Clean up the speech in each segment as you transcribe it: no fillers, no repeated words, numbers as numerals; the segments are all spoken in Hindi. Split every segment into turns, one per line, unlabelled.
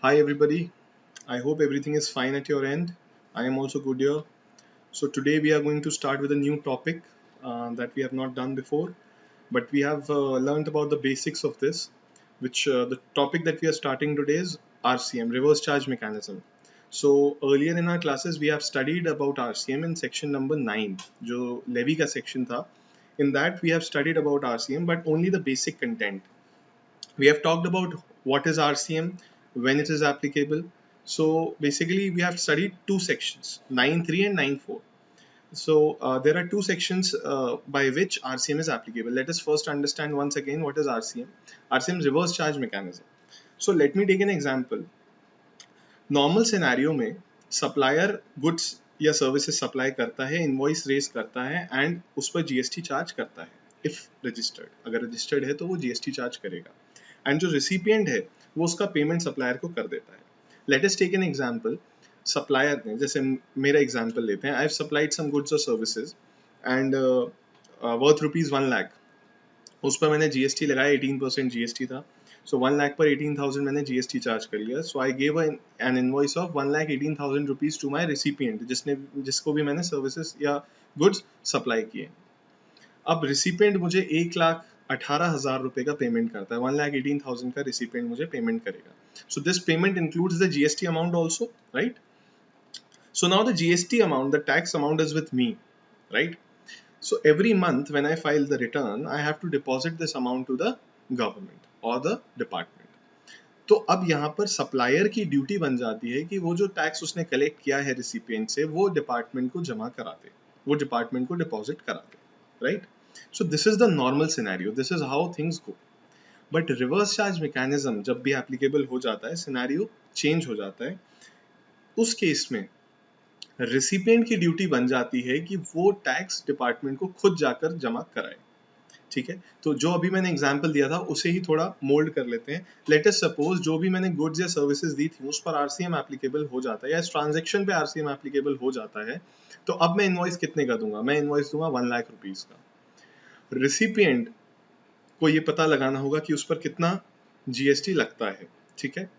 Hi everybody, I hope everything is fine at your end. I am also good here. So today we are going to start with a new topic that we have not done before, but we have learned about the basics of this, which the topic that we are starting today is RCM, reverse charge mechanism. So earlier in our classes we have studied about RCM in section number 9, जो levy का section था. In that we have studied about RCM, but only the basic content. We have talked about what is RCM, when it is applicable. So basically we have studied two sections, 9.3 and 9.4. So there are two sections by which RCM is applicable. Let us first understand once again what is RCM. RCM is reverse charge mechanism. So let me take an example. Normal scenario में सप्लायर गुड्स या सर्विसेज सप्लाई करता है, इनवॉइस रेज करता है एंड उस पर जीएसटी चार्ज करता है. इफ रजिस्टर्ड, अगर रजिस्टर्ड है तो वो जीएसटी चार्ज करेगा. एंड जो रिसिपिएंट है वो उसका पेमेंट सप्लायर को कर देता है. Let us take an example. Supplier ने, जैसे मेरा एग्जांपल लेते हैं, I have supplied some goods और सर्विसेज एंड वर्थ ₹1 लाख. उस पर मैंने जीएसटी लगाया, 18% जीएसटी था. सो 1 लाख पर 18,000 मैंने जीएसटी चार्ज कर लिया. So I gave an invoice of 1,18,000 rupees to my recipient, जिसको भी मैंने सर्विसेज या गुड्स सप्लाई किए. अब रिसिपिएंट मुझे 1,18,000 रुपए का पेमेंट करता है. 1,18,000 का रिसिपिएंट मुझे पेमेंट करेगा. So this payment includes the GST amount also, right? So now the GST amount, the tax amount is with me, right? So every month when I file the return, I have to deposit this amount to the government or the department. तो अब यहाँ पर सप्लायर की ड्यूटी बन जाती है कि वो जो टैक्स उसने कलेक्ट किया है रिसिपिएंट से, वो डिपार्टमेंट को जमा करा दे, वो डिपार्टमेंट को डिपॉजिट करा दे, right? So this is the normal scenario, this is how things go. But reverse charge mechanism जब भी एप्लीकेबल हो जाता है, सिनेरियो चेंज हो जाता है. उस केस में रिसिपिएंट की ड्यूटी बन जाती है कि वो टैक्स डिपार्टमेंट को खुद जाकर जमा कराए. ठीक है, तो जो अभी मैंने एग्जांपल दिया था उसे ही थोड़ा मोल्ड कर लेते हैं. लेट अस सपोज जो भी मैंने गुड्स या सर्विसेज दी थी उस पर आरसीएम एप्लीकेबल हो जाता है, या इस ट्रांजैक्शन पे आरसीएम एप्लीकेबल हो जाता है. तो अब मैं इनवॉइस कितने का दूंगा? मैं इनवॉइस दूंगा 1 लाख रुपीज का. रिसिपिएंट को ये पता लगाना होगा कि उस पर कितना जीएसटी लगता है. ठीक है,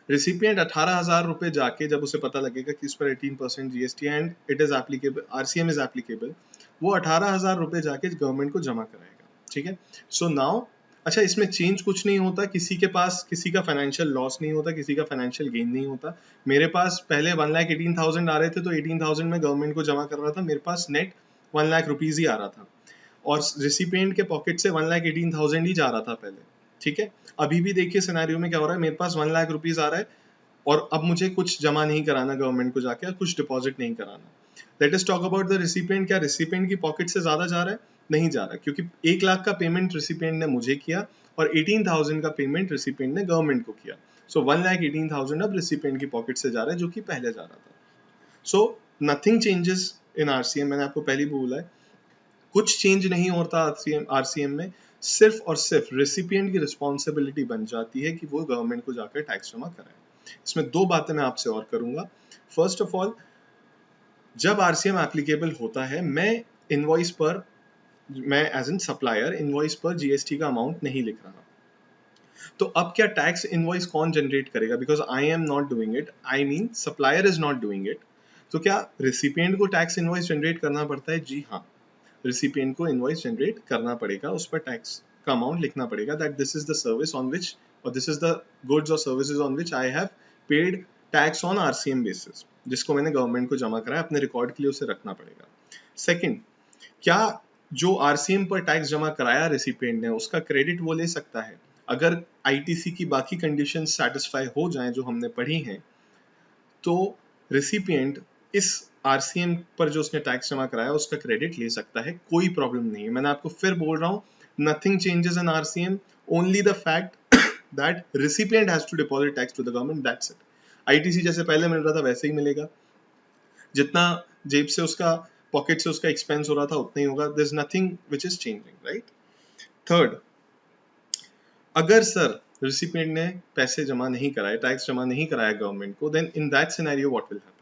रिसिपिएंट 18,000 रुपए जाके जब उसे पता लगेगा कि इस पर 18% GST and it is applicable, RCM is applicable, वो 18,000 रुपए जाके गवर्नमेंट को जमा कराएगा. ठीक है, सो नाउ अच्छा, इसमें चेंज कुछ नहीं होता, किसी के पास किसी का फाइनेंशियल लॉस नहीं होता, किसी का फाइनेंशियल गेन नहीं होता. मेरे पास पहले 1,18,000 आ रहे थे तो 18,000 में गवर्नमेंट को जमा कर रहा था, मेरे पास नेट 1 लाख रुपीज ही आ रहा था और रिसिपिएंट के पॉकेट से 1,18,000 ही जा रहा था पहले. ठीक है, अभी भी देखिए सिनेरियो में क्या हो रहा है, मेरे पास 1 लाख रुपीज आ रहा है और अब मुझे कुछ जमा नहीं कराना गवर्नमेंट को जाके, कुछ डिपॉजिट नहीं कराना. Late us talk about the recipient. क्या रिसिपिएंट की पॉकेट से ज्यादा जा रहा है? नहीं जा रहा, क्योंकि 1 लाख का पेमेंट रिसिपिएंट ने मुझे किया और 18,000 का पेमेंट रिसिपिएंट ने गवर्नमेंट को किया. सो 1,18,000 अब रिसिपिएंट की पॉकेट से जा रहा है, जो कि पहले जा रहा था. So nothing changes in RCM. मैंने आपको पहले भी बोला है, कुछ चेंज नहीं होता आरसीएम में. सिर्फ और सिर्फ रेसिपिएंट की रिस्पॉन्सिबिलिटी बन जाती है कि वो गवर्नमेंट को जाकर टैक्स जमा कराए. इसमें दो बातें मैं आपसे और करूंगा. फर्स्ट ऑफ ऑल, जब आरसीएम एप्लीकेबल होता है, मैं इनवॉइस पर, मैं एज एन सप्लायर इनवॉइस पर जीएसटी का अमाउंट नहीं लिख रहा. तो अब क्या टैक्स इनवॉइस कौन जनरेट करेगा? Because I am not doing it, I mean supplier is not doing it. तो क्या रिसिपिएंट को टैक्स इनवॉइस जनरेट करना पड़ता है? जी हाँ, रिसिपिएंट को इनवॉइस जनरेट करना पड़ेगा, उस पर टैक्स का अमाउंट लिखना पड़ेगा, that this is the service on which, और दिस इज द गुड्स और services on which I have paid tax on RCM basis, जिसको मैंने गवर्नमेंट को जमा कराया. अपने रिकॉर्ड के लिए उसे रखना पड़ेगा. सेकंड, क्या जो आरसीएम पर टैक्स जमा कराया रेसिपिएंट ने, उसका क्रेडिट वो ले सकता है? अगर आईटीसी की बाकी कंडीशन सेटिस्फाई हो जाएं जो हमने पढ़ी हैं, तो रेसिपिएंट इस आरसीएम पर जो उसने टैक्स जमा कराया उसका क्रेडिट ले सकता है, कोई प्रॉब्लम नहीं है. मैंने आपको फिर बोल रहा हूं, nothing changes in RCM, only the fact that recipient has to deposit tax to the government, that's it. ITC जैसे पहले मिल रहा था वैसे ही मिलेगा, जितना जेब से उसका, पॉकेट से उसका एक्सपेंस हो रहा था उतना ही होगा. There is nothing which is changing, right? Third, अगर सर रेसिपिएंट ने पैसे जमा नहीं कराए, टैक्स जमा नहीं कराया गवर्नमेंट को, then in that scenario what will happen?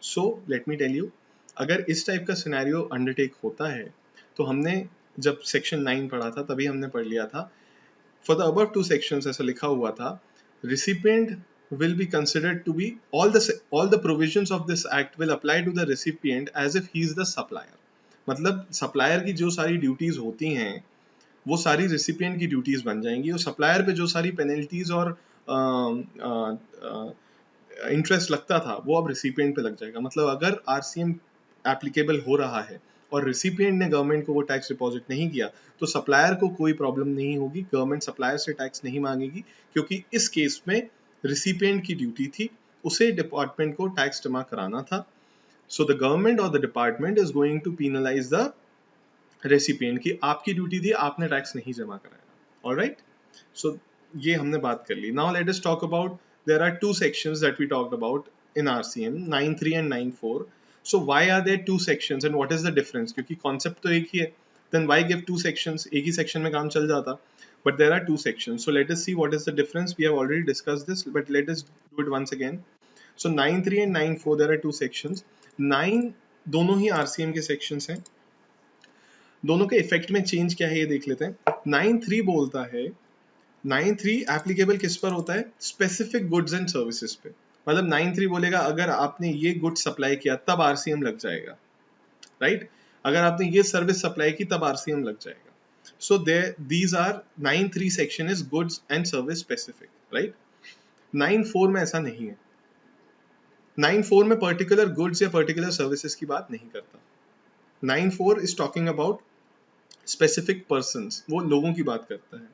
So let me tell you, अगर इस टाइप का सिनेरियो अंडरटेक होता है, तो हमने जब सेक्शन 9 पढ़ा था तभी हमने पढ़ लिया था, फॉर द अबव 2 सेक्शंस ऐसा लिखा हुआ था, recipient will be considered to be all the provisions of this act will apply to the recipient as if he is the supplier. मतलब सप्लायर की जो सारी ड्यूटीज होती हैं वो सारी रेसिपिएंट की ड्यूटीज बन जाएंगी और सप्लायर पे जो सारी पेनल्टीज और इंटरेस्ट लगता था वो अब रेसिपिएंट पे लग जाएगा. मतलब अगर आरसीएम एप्लीकेबल हो रहा है और रेसिपिएंट ने गवर्नमेंट को वो टैक्स डिपॉजिट नहीं किया तो सप्लायर को कोई प्रॉब्लम नहीं होगी. गवर्नमेंट सप्लायर से टैक्स नहीं मांगेगी क्योंकि इस केस में रेसिपिएंट की ड्यूटी थी, उसे डिपार्टमेंट को टैक्स जमा कराना था. सो द गवर्नमेंट और the department is going to penalize the recipient की आपकी ड्यूटी थी, आपने टैक्स नहीं जमा कराया. ऑलराइट, सो ये हमने बात कर ली. Now let us talk about, there are two sections that we talked about in RCM, 9.3 and 9.4. So why are there two sections and what is the difference? क्योंकि concept तो एक ही है, then why give two sections? एक ही section में काम चल जाता, but there are two sections. So let us see what is the difference. We have already discussed this, but let us do it once again. So 9.3 and 9.4 there are two sections. 9 दोनों ही RCM के sections हैं. दोनों के इफेक्ट में चेंज क्या है ये देख लेते हैं. 9.3 बोलता है, 9.3 एप्लीकेबल किस पर होता है? स्पेसिफिक गुड्स एंड सर्विसेज पे. मतलब 9.3 बोलेगा अगर आपने ये गुड्स सप्लाई किया तब आरसीएम लग जाएगा, राइट? अगर आपने ये सर्विस सप्लाई की तब आरसीएम लग जाएगा. So these are 9.3 section is goods and service specific, right? 9.4 में ऐसा नहीं है. 9.4 में पर्टिकुलर गुड्स या पर्टिकुलर सर्विसेज की बात नहीं करता. 9.4 is talking about specific persons, वो लोगों की बात करता है.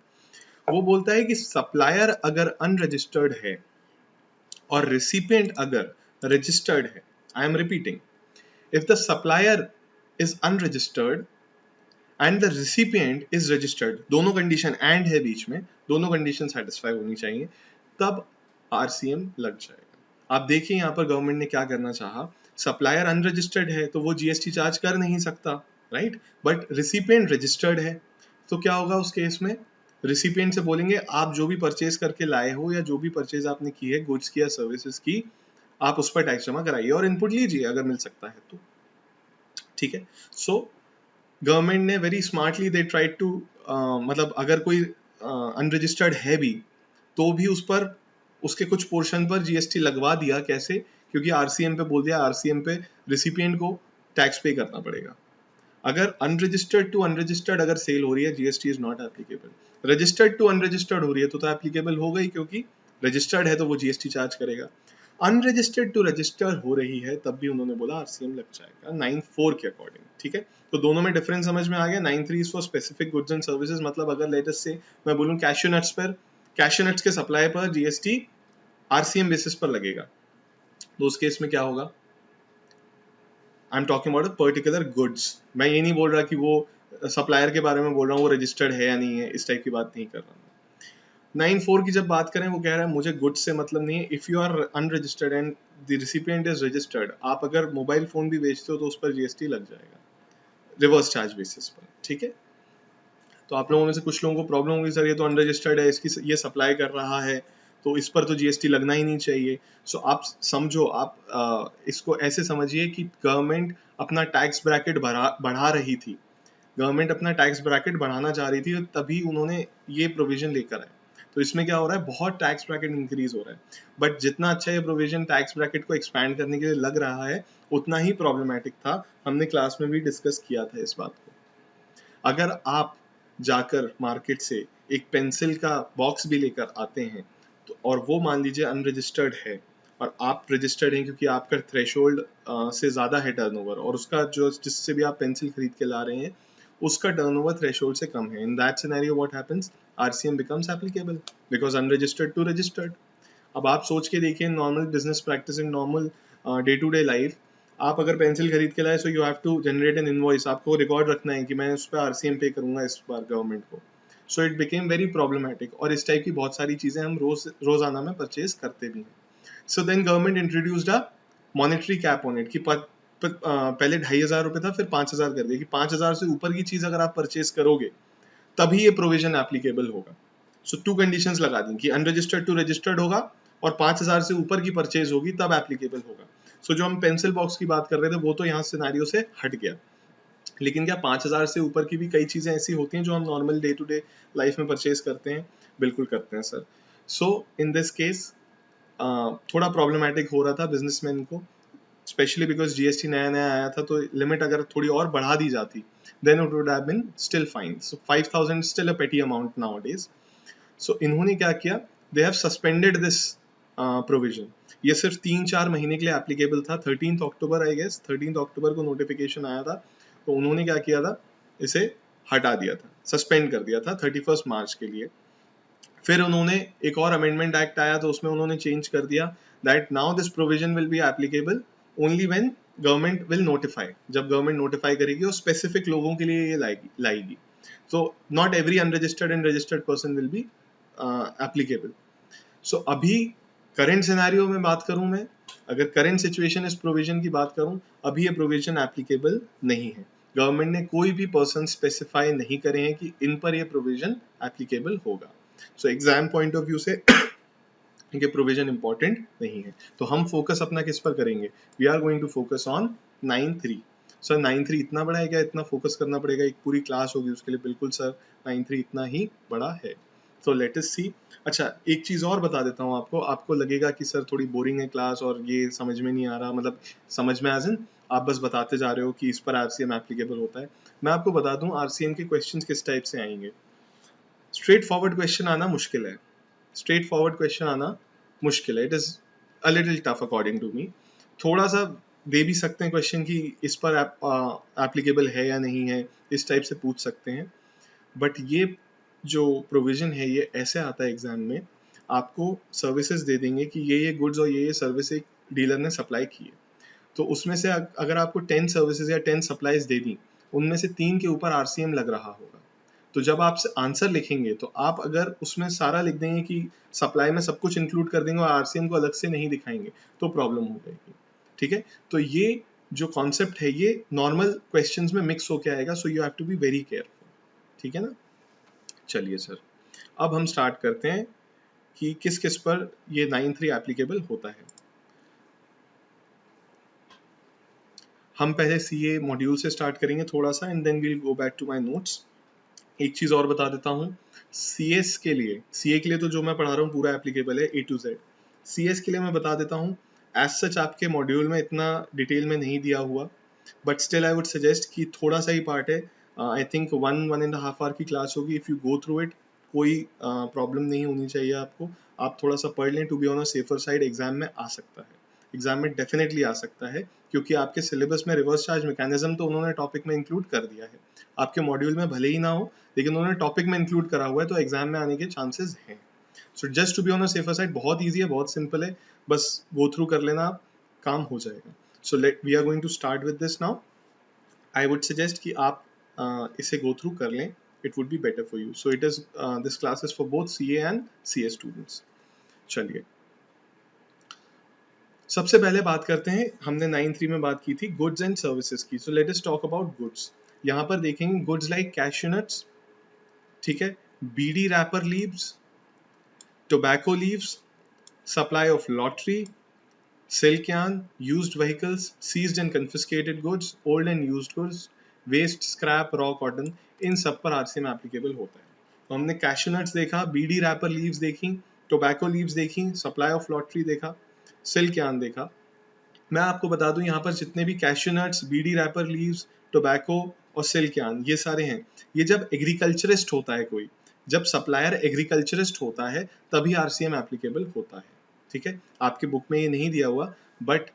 वो बोलता है कि सप्लायर अगर अनरजिस्टर्ड है और रेसिपिएंट अगर रजिस्टर्ड है, I am repeating, if the supplier is unregistered and the recipient is registered, दोनों कंडीशन एंड है बीच में, दोनों कंडीशन सेटिस्फाई होनी चाहिए, तब आरसीएम लग जाएगा. आप देखिए यहाँ पर गवर्नमेंट ने क्या करना चाहा. सप्लायर अनरजिस्टर्ड है तो वो जीएसटी चार्ज कर नहीं सकता, राइट? बट रेसिपिएंट रजिस्टर्ड है तो क्या होगा उस केस में? रेसिपिएंट से बोलेंगे आप जो भी परचेज करके लाए हो या जो भी परचेज आपने की है गुड्स की या सर्विसेज की, आप उस पर टैक्स जमा कराइए और इनपुट लीजिए अगर मिल सकता है तो, ठीक है? सो गवर्नमेंट ने very smartly they tried to, मतलब अगर कोई अनरजिस्टर्ड है भी तो भी उस पर उसके कुछ पोर्शन पर जीएसटी लगवा दिया. कैसे? क्योंकि आरसीएम पे बोल दिया, आरसीएम पे रेसिपिएंट को टैक्स पे करना पड़ेगा. अगर अनरजिस्टर्ड टू अनरजिस्टर्ड अगर सेल हो रही है, GST is not applicable. Registered to unregistered हो रही है तो एप्लीकेबल हो गई, क्योंकि रजिस्टर्ड है तो वो जीएसटी चार्ज करेगा. अनरजिस्टर्ड टू रजिस्टर्ड हो रही है तब भी उन्होंने बोला आरसीएम लग जाएगा 9.4 के अकॉर्डिंग, ठीक है? तो दोनों में डिफरेंस समझ में आ गया. 9.3 is for specific goods and services, मतलब अगर लेटेस्ट से मैं बोलूं कैश्यू नट्स पर, कैश्यू नट्स के सप्लाई पर जीएसटी आरसीएम बेसिस पर लगेगा, तो उस केस में क्या होगा? I am talking about particular goods. मैं ये नहीं बोल रहा कि वो सप्लायर के बारे में बोल रहा हूँ, वो रजिस्टर्ड है या नहीं है, इस टाइप की बात नहीं कर रहा हूँ. 9.4 की जब बात करें, वो कह रहा है मुझे गुड्स से मतलब नहीं है. If you are unregistered and the recipient is registered, आप अगर मोबाइल फोन भी बेचते हो तो उस पर जीएसटी लग जाएगा रिवर्स चार्ज बेसिस पर, ठीक है? तो आप लोगों में से कुछ लोगों को प्रॉब्लम होगी, सर ये तो अनरजिस्टर्ड है, इसकी ये सप्लाई कर रहा है तो इस पर तो जीएसटी लगना ही नहीं चाहिए. सो आप समझो, आप इसको ऐसे समझिए कि गवर्नमेंट अपना टैक्स ब्रैकेट बढ़ा रही थी, गवर्नमेंट अपना टैक्स ब्रैकेट बढ़ाना चाह रही थी, तभी उन्होंने ये प्रोविजन लेकर आए. तो इसमें क्या हो रहा है, बहुत टैक्स ब्रैकेट इंक्रीज हो रहा है. बट जितना अच्छा ये प्रोविजन टैक्स ब्रैकेट को एक्सपैंड करने के लिए लग रहा है, उतना ही प्रॉब्लमेटिक था. हमने क्लास में भी डिस्कस किया था इस बात को. अगर आप जाकर मार्केट से एक पेंसिल का बॉक्स भी लेकर आते हैं तो, और वो मान लीजिए अनरजिस्टर्ड है और आप रजिस्टर्ड हैं क्योंकि आपका थ्रेशोल्ड से ज़्यादा है टर्नओवर, और उसका जो जिससे भी आप पेंसिल खरीद के ला रहे हैं उसका टर्नओवर थ्रेशोल्ड से कम है, in that scenario what happens, RCM becomes applicable because unregistered to registered. अब आप सोच के देखिए, normal business practice in normal day to day life, आप अगर पेंसिल खरीद के लाए so you have to generate an invoice, आपको रिकॉर्ड रखना है कि मैं उस पर आरसीएम पे करूंगा इस बार गवर्नमेंट को. So it became very problematic, और इस टाइप की बहुत सारी चीजें हम रोजाना में परचेज करते भी हैं. So then government introduced a monetary cap on it, कि पहले 2,500 रुपए था, फिर 5,000 कर दिया कि 5,000 से ऊपर की चीज अगर आप परचेज करोगे तभी ये प्रोविजन एप्लीकेबल होगा. सो 2 कंडीशंस लगा दी कि अनरजिस्टर्ड टू रजिस्टर्ड होगा और 5,000 से ऊपर की परचेज होगी तब एप्लीकेबल होगा. सो जो हम पेंसिल बॉक्स की बात कर रहे थे वो तो यहाँ सिनेरियो से हट गया, लेकिन क्या 5,000 से ऊपर की भी कई चीजें ऐसी होती हैं जो हम normal day to day life में परचेज करते हैं? बिल्कुल करते हैं sir. So in this case थोड़ा प्रॉब्लमेटिक हो रहा था बिजनेसमैन को, स्पेशली बिकॉज जीएसटी नया नया आया था, तो लिमिट अगर थोड़ी और बढ़ा दी जाती then it would have been still fine. So 5,000 still a petty amount nowadays. So इन्होंने क्या किया, they have suspended this provision. ये सिर्फ 3-4 महीने के लिए एप्लीकेबल था. 13 अक्टूबर आई गेस, 13 अक्टूबर को नोटिफिकेशन आया था, तो उन्होंने क्या किया था, इसे हटा दिया था, सस्पेंड कर दिया था 31 मार्च के लिए. फिर उन्होंने एक और अमेंडमेंट एक्ट आया, तो उसमें उन्होंने चेंज कर दिया that now this provision will be applicable only when government will notify. जब गवर्नमेंट नोटिफाई करेगी और स्पेसिफिक लोगों के लिए ये लाएगी. So not every unregistered and registered person will be applicable. So अभी करंट सिनेरियो में बात करूं मैं, अगर करंट सिचुएशन इस प्रोविजन की बात करूं, अभी ये प्रोविजन एप्लीकेबल नहीं है. गवर्नमेंट ने कोई भी पर्सन स्पेसिफाई नहीं करे हैं कि इन पर ये प्रोविजन एप्लीकेबल होगा. So exam point of view से ये प्रोविजन इंपॉर्टेंट नहीं है. तो हम फोकस अपना किस पर करेंगे, we are going to focus on 9.3. Sir 9.3 इतना बड़ा है क्या, इतना फोकस करना पड़ेगा, एक पूरी क्लास होगी उसके लिए. बिल्कुल सर, 9.3 इतना ही बड़ा है. तो लेट अस सी. अच्छा, एक चीज और बता देता हूँ आपको. आपको लगेगा कि सर थोड़ी बोरिंग है क्लास और ये समझ में नहीं आ रहा, मतलब समझ में एज इन आप बस बताते जा रहे हो कि इस पर आरसीएम एप्लीकेबल होता है. मैं आपको बता दूं आरसीएम के क्वेश्चंस किस टाइप से आएंगे. स्ट्रेट फॉरवर्ड क्वेश्चन आना मुश्किल है, स्ट्रेट फॉरवर्ड क्वेश्चन आना मुश्किल है. It is a little tough according to me. थोड़ा सा दे भी सकते हैं क्वेश्चन की इस पर एप्लीकेबल है या नहीं है, इस टाइप से पूछ सकते हैं. बट ये जो प्रोविजन है ये ऐसे आता है एग्जाम में, आपको सर्विसेज दे देंगे कि ये गुड्स और ये सर्विस एक डीलर ने सप्लाई की है. तो उसमें से अगर आपको 10 सर्विसेज या 10 सप्लाईज दे दी, उनमें से 3 के ऊपर आरसीएम लग रहा होगा. तो जब आप आंसर लिखेंगे तो आप अगर उसमें सारा लिख देंगे कि सप्लाई में सब कुछ इंक्लूड कर देंगे और आरसीएम को अलग से नहीं दिखाएंगे, तो प्रॉब्लम हो जाएगी. ठीक है, तो ये जो कॉन्सेप्ट है ये नॉर्मल क्वेश्चंस में मिक्स होके आएगा. So you have to be very careful. ठीक है ना. चलिए सर, अब हम स्टार्ट करते हैं कि किस किस पर ये 9.3 एप्लीकेबल होता है. हम पहले सीए मॉड्यूल से स्टार्ट करेंगे थोड़ा सा, and then we'll go back to my notes. एक चीज और बता देता हूँ, सीएस के लिए, सीए के लिए तो जो मैं पढ़ा रहा हूँ पूरा एप्लीकेबल है A to Z. सीएस के लिए मैं बता देता हूँ, एज सच आपके मॉड्यूल में इतना डिटेल में नहीं दिया हुआ, but still I would suggest कि थोड़ा सा ही पार्ट है. आई थिंक 1.5 आवर की क्लास होगी. If you go through it, कोई प्रॉब्लम नहीं होनी चाहिए आपको. आप थोड़ा सा पढ़ लें, to be on a safer side. Exam में आ सकता है, एग्जाम में डेफिनेटली आ सकता है, क्योंकि आपके सिलेबस में रिवर्स चार्ज मैकेनिज्म तो उन्होंने टॉपिक में इंक्लूड कर दिया है. आपके मॉड्यूल में भले ही ना हो, लेकिन उन्होंने टॉपिक में इंक्लूड करा हुआ है, तो एग्जाम में आने के चांसेस हैं. So just to be on a safer side, बहुत ईजी है, बहुत सिंपल है, बस गो थ्रू कर लेना, आप काम हो जाएगा. So we are going to start with this now. I would suggest कि आप इसे गो थ्रू कर लें, it would be better for you. So it is this class is for both CA and CA students. चलिए, सबसे पहले बात करते हैं, हमने 9.3 में बात की थी गुड्स एंड सर्विसेज की. So let us talk about goods. यहाँ पर देखेंगे गुड्स लाइक कैश्यू नट्स, ठीक है, bidi wrapper leaves, tobacco leaves, supply of lottery, silk yarn, used vehicles, seized and confiscated goods, old and used goods, waste, scrap, raw cotton, इन सब पर आरसीएम एप्लीकेबल होता है. तो हमने कैश्यू नट्स देखा, बीडी रैपर लीव्स देखी, टोबैको लीव्स देखी, सप्लाई ऑफ लॉटरी देखा, सिल्क यार्न देखा. मैं आपको बता दूं, यहाँ पर जितने भी cashew nuts, bidi wrapper leaves, tobacco और सिल्क यार्न, ये सारे हैं, ये जब एग्रीकल्चरिस्ट होता है कोई, जब सप्लायर एग्रीकल्चरिस्ट होता है, तभी आरसीएम एप्लीकेबल होता है. ठीक है, आपके बुक में ये नहीं दिया हुआ, but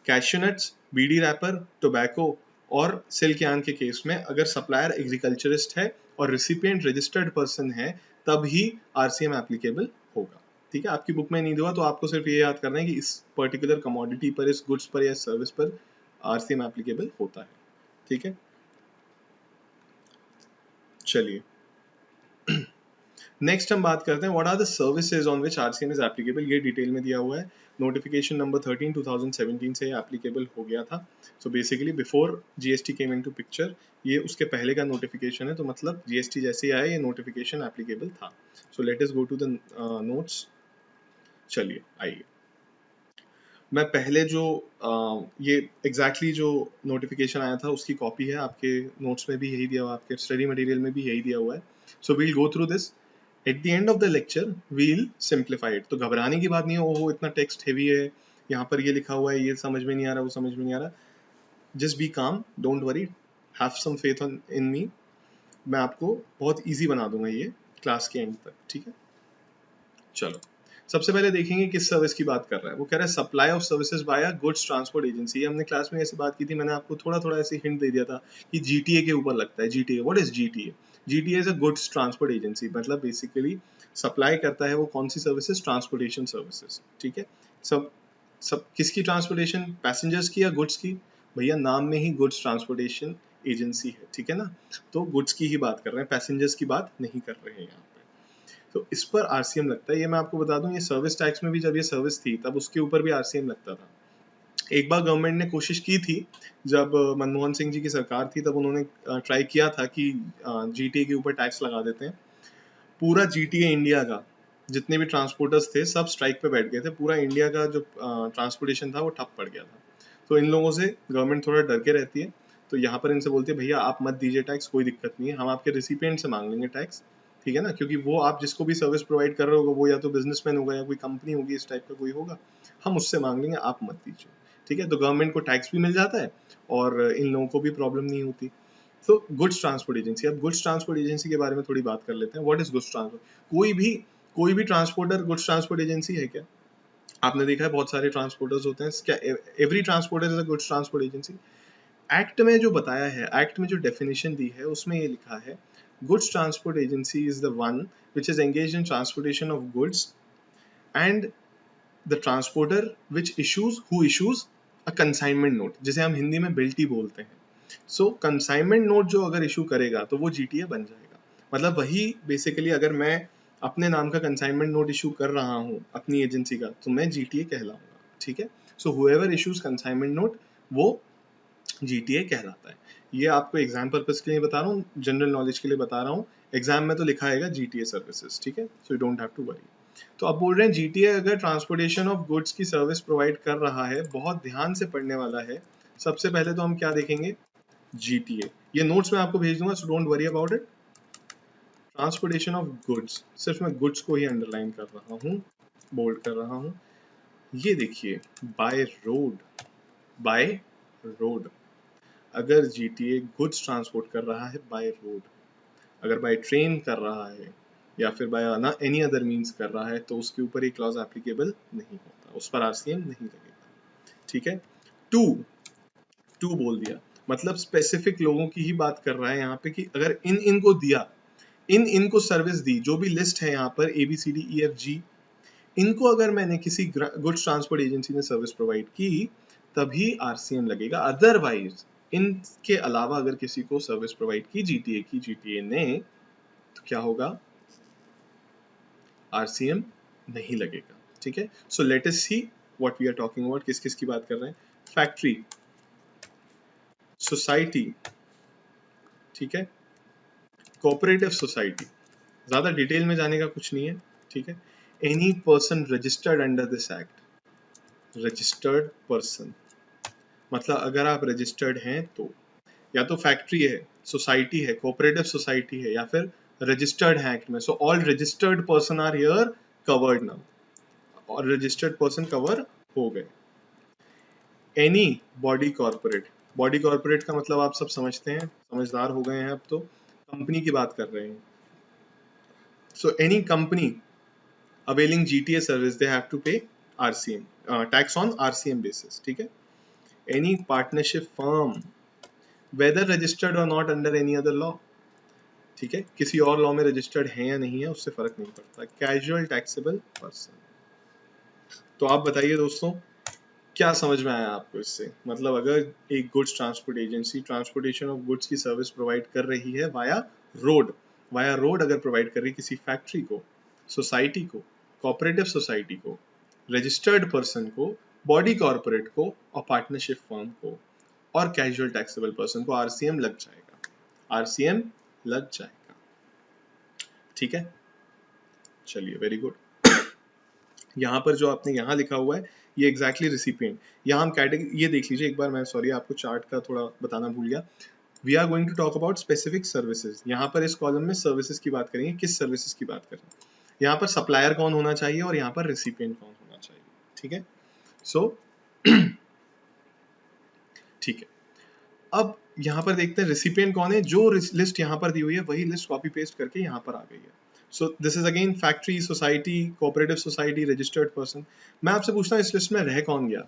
cashew nuts, bidi wrapper, tobacco और सिल्क यार्न के केस में अगर सप्लायर एग्रीकल्चरिस्ट है और रिसिपिएंट रजिस्टर्ड पर्सन है, तभी आरसीएम एप्लीकेबल होगा. ठीक है, आपकी बुक में नहीं दिया तो आपको सिर्फ ये याद करना है कि इस पर्टिकुलर कमोडिटी पर, इस गुड्स पर या सर्विस पर आरसीएम एप्लीकेबल होता है. ठीक है, चलिए नेक्स्ट हम बात करते हैं what are the services on which RCM is applicable. ये डिटेल में दिया हुआ है. नोटिफिकेशन नंबर 13 2017 से एप्लीकेबल हो गया था. So basically before GST came into picture, ये उसके पहले का नोटिफिकेशन है, तो मतलब जीएसटी जैसे ही आया ये नोटिफिकेशन एप्लीकेबल था. So let us go to the notes. चलिए आइए, मैं पहले जो ये एग्जैक्टली जो नोटिफिकेशन आया था उसकी कॉपी है, आपके नोट्स में भी यही दिया हुआ, आपके स्टडी मटेरियल में भी यही दिया हुआ है. So we'll go through this. At the end of the lecture we'll simplify it. तो घबराने की बात नहीं है, ओहो इतना टेक्स्ट हेवी है, यहाँ पर ये लिखा हुआ है, ये समझ में नहीं आ रहा, वो समझ में नहीं आ रहा। Just be calm, don't worry, have some faith in me. मैं आपको बहुत इजी बना दूंगा ये क्लास के एंड तक, ठीक है। चलो सबसे पहले देखेंगे किस सर्विस की बात कर रहा है। वो कह रहा है supply of services bye goods transport agency. हमने क्लास में ऐसी बात की थी, मैंने आपको थोड़ा थोड़ा ऐसे हिंट दे दिया था कि जीटीए के ऊपर लगता है। GTA, what is GTA? GTA is a goods transport agency, मतलब बेसिकली सप्लाई करता है वो कौन सी सर्विसेज? ट्रांसपोर्टेशन सर्विसेज, ठीक है। सब सब किसकी ट्रांसपोर्टेशन? पैसेंजर्स की या गुड्स की? भैया नाम में ही गुड्स ट्रांसपोर्टेशन एजेंसी है, ठीक है ना। तो गुड्स की ही बात कर रहे हैं, पैसेंजर्स की बात नहीं कर रहे हैं यहाँ पे। तो इस पर आरसीएम लगता है। ये मैं आपको बता दूं, ये सर्विस टैक्स में भी जब ये सर्विस थी तब उसके ऊपर भी आरसीएम लगता था। एक बार गवर्नमेंट ने कोशिश की थी, जब मनमोहन सिंह जी की सरकार थी तब उन्होंने ट्राई किया था कि जीटीए के ऊपर टैक्स लगा देते हैं। पूरा जीटीए इंडिया का जितने भी ट्रांसपोर्टर्स थे सब स्ट्राइक पे बैठ गए थे। पूरा इंडिया का जो ट्रांसपोर्टेशन था वो ठप पड़ गया था। तो इन लोगों से गवर्नमेंट थोड़ा डर के रहती है। तो यहाँ पर इनसे बोलती है भैया आप मत दीजिए टैक्स, कोई दिक्कत नहीं है, हम आपके रिसिपिएंट से मांग लेंगे टैक्स, ठीक है ना। क्योंकि वो आप जिसको भी सर्विस प्रोवाइड कर रहे होगा वो या तो बिजनेसमैन होगा या कोई कंपनी होगी, इस टाइप का कोई होगा, हम उससे मांग लेंगे, आप मत दीजिए, ठीक है। तो गवर्नमेंट को टैक्स भी मिल जाता है और इन लोगों को भी प्रॉब्लम नहीं होती। तो गुड्स ट्रांसपोर्ट एजेंसी, अब गुड्स ट्रांसपोर्ट एजेंसी के बारे में थोड़ी बात कर लेते हैं। What is goods transport? कोई भी ट्रांसपोर्टर गुड्स ट्रांसपोर्ट एजेंसी है क्या? आपने देखा है बहुत सारे ट्रांसपोर्टर्स होते हैं, क्या every transporter is a goods transport agency? Act में जो बताया है, एक्ट में जो डेफिनेशन दी है उसमें ये लिखा है goods transport agency is the one which is engage in transportation of goods and the transporter which issues who issues a consignment note, जिसे हम हिंदी में बिल्टी बोलते हैं। सो कंसाइनमेंट नोट जो अगर इशू करेगा तो वो जीटीए बन जाएगा। मतलब वही बेसिकली, अगर मैं अपने नाम का कंसाइनमेंट नोट इशू कर रहा हूँ अपनी एजेंसी का, तो मैं जीटीए कहलाऊंगा, ठीक है। सो हुएवर इशूज कंसाइनमेंट नोट वो जीटीए कहलाता है। ये आपको एग्जाम पर्पस के लिए बता रहा हूँ, जनरल नॉलेज के लिए बता रहा हूँ। एग्जाम में तो लिखा है जीटीए सर्विसेज, ठीक है, so you don't have to worry. तो अब बोल रहे हैं जीटीए अगर ट्रांसपोर्टेशन ऑफ गुड्स की सर्विस प्रोवाइड कर रहा है, बहुत ध्यान से पढ़ने वाला है। सबसे पहले तो हम क्या देखेंगे? जीटीए। ये नोट्स मैं आपको भेज दूंगा, so don't worry about it. Transportation of goods, सिर्फ मैं गुड्स को ही अंडरलाइन कर रहा हूँ, बोल्ड कर रहा हूँ। ये देखिए, बाय रोड, बाय रोड। अगर जीटीए गुड्स ट्रांसपोर्ट कर रहा है बाय रोड, अगर बाय ट्रेन कर रहा है या फिर बाय एनी अदर मींस कर रहा है, तो उसके ऊपर ये क्लॉज एप्लीकेबल नहीं होता, उस पर आरसीएम नहीं लगेगा, ठीक है। टू टू बोल दिया, मतलब स्पेसिफिक लोगों की ही बात कर रहा है यहाँ पे कि अगर इनको दिया, इनको सर्विस दी, जो भी लिस्ट है यहाँ पर ABCDEFG, इनको अगर मैंने किसी गुड्स ट्रांसपोर्ट एजेंसी ने सर्विस प्रोवाइड की तभी आरसीएम लगेगा। अदरवाइज इनके अलावा अगर किसी को सर्विस प्रोवाइड की जीटीए ने, तो क्या होगा? आरसीएम नहीं लगेगा, ठीक है। So let us see what we are talking about, किस किस की बात कर रहे हैं। फैक्ट्री, सोसाइटी, ठीक है, कोऑपरेटिव सोसाइटी, ज्यादा डिटेल में जाने का कुछ नहीं है, ठीक है। Any person registered under this act, registered person, मतलब अगर आप रजिस्टर्ड हैं तो, या तो फैक्ट्री है, सोसाइटी है, कोऑपरेटिव सोसाइटी है, या फिर रजिस्टर्ड है एक्ट में। So all registered person are here covered now, और रजिस्टर्ड पर्सन कवर हो गए। Any body corporate, body corporate का मतलब आप सब समझते हैं, समझदार हो गए हैं अब तो, कंपनी की बात कर रहे हैं। So any company availing GTA service, they have to pay RCM, tax on RCM basis, ठीक है। Any partnership firm, whether registered or not under any other law, ठीक है, किसी और लॉ में रजिस्टर्ड है या नहीं है उससे फर्क नहीं पड़ता। Casual taxable person. तो आप बताइए दोस्तों, क्या समझ में आया आपको इससे? मतलब अगर एक goods transport agency transportation of goods की सर्विस प्रोवाइड कर रही है वाया रोड अगर प्रोवाइड कर रही है किसी फैक्ट्री को, सोसाइटी को, कोऑपरेटिव सोसाइटी को, रजिस्टर्ड पर्सन को, बॉडी कॉर्पोरेट को और पार्टनरशिप फर्म को और कैजुअल टैक्सेबल पर्सन को, आरसीएम लग जाएगा, आरसीएम लग जाएगा, ठीक है। चलिए, वेरी गुड। यहाँ पर जो आपने यहाँ लिखा हुआ है ये एग्जैक्टली रिसिपिएंट। यहाँ हम कैटेगरी, ये देख लीजिए एक बार, मैं सॉरी आपको चार्ट का थोड़ा बताना भूल गया। We are going to talk about specific services. यहाँ पर इस कॉलम में सर्विसेज की बात करेंगे, किस सर्विसेज की बात करें। यहाँ पर सप्लायर कौन होना चाहिए और यहाँ पर रेसिपिएंट कौन होना चाहिए, ठीक है। सो ठीक है, अब यहाँ पर देखते हैं रेसिपिएंट कौन है। जो लिस्ट यहाँ पर दी हुई है वही लिस्ट कॉपी पेस्ट करके यहाँ पर आ गई है। सो this is again factory, society, cooperative society, registered person. मैं आपसे पूछता हूँ इस लिस्ट में रह कौन गया,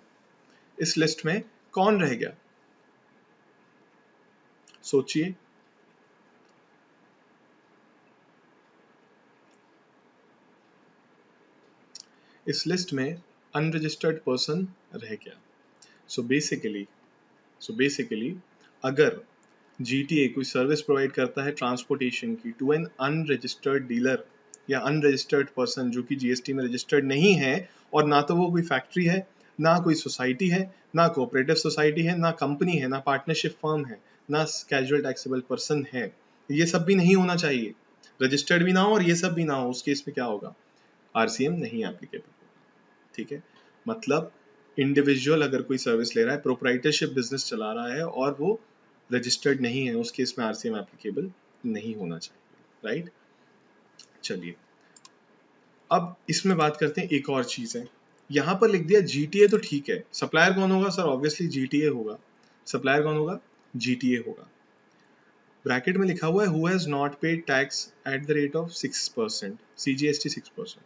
इस लिस्ट में कौन रह गया, सोचिए। इस लिस्ट में अनरजिस्टर्ड पर्सन रह गया। सो बेसिकली अगर GTA कोई सर्विस प्रोवाइड करता है ट्रांसपोर्टेशन की टू एन अनरजिस्टर्ड डीलर या अनरजिस्टर्ड पर्सन जो कि GST में रजिस्टर्ड नहीं है, और ना तो वो कोई फैक्ट्री है, ना कोई सोसाइटी है, ना कोऑपरेटिव सोसाइटी है, ना कंपनी है, ना पार्टनरशिप फर्म है, ना कैजुअल टैक्सेबल पर्सन है, ये सब भी नहीं होना चाहिए, रजिस्टर्ड भी ना हो और ये सब भी ना हो, उस केस में क्या होगा, RCM नहीं एप्लीकेबल होगा, ठीक है। मतलब इंडिविजुअल अगर कोई सर्विस ले रहा है, प्रोप्राइटरशिप बिजनेस चला रहा है और वो रजिस्टर्ड नहीं है, उस केस में RCM एप्लीकेबल नहीं होना चाहिए, राइट। चलिए अब इसमें बात करते हैं, एक और चीज है, यहाँ पर लिख दिया GTA, तो ठीक है, सप्लायर कौन होगा सर, ऑब्वियसली GTA होगा। सप्लायर कौन होगा, GTA होगा। ब्रैकेट में लिखा हुआ है who has not paid tax at the rate of 6%, CGST 6%।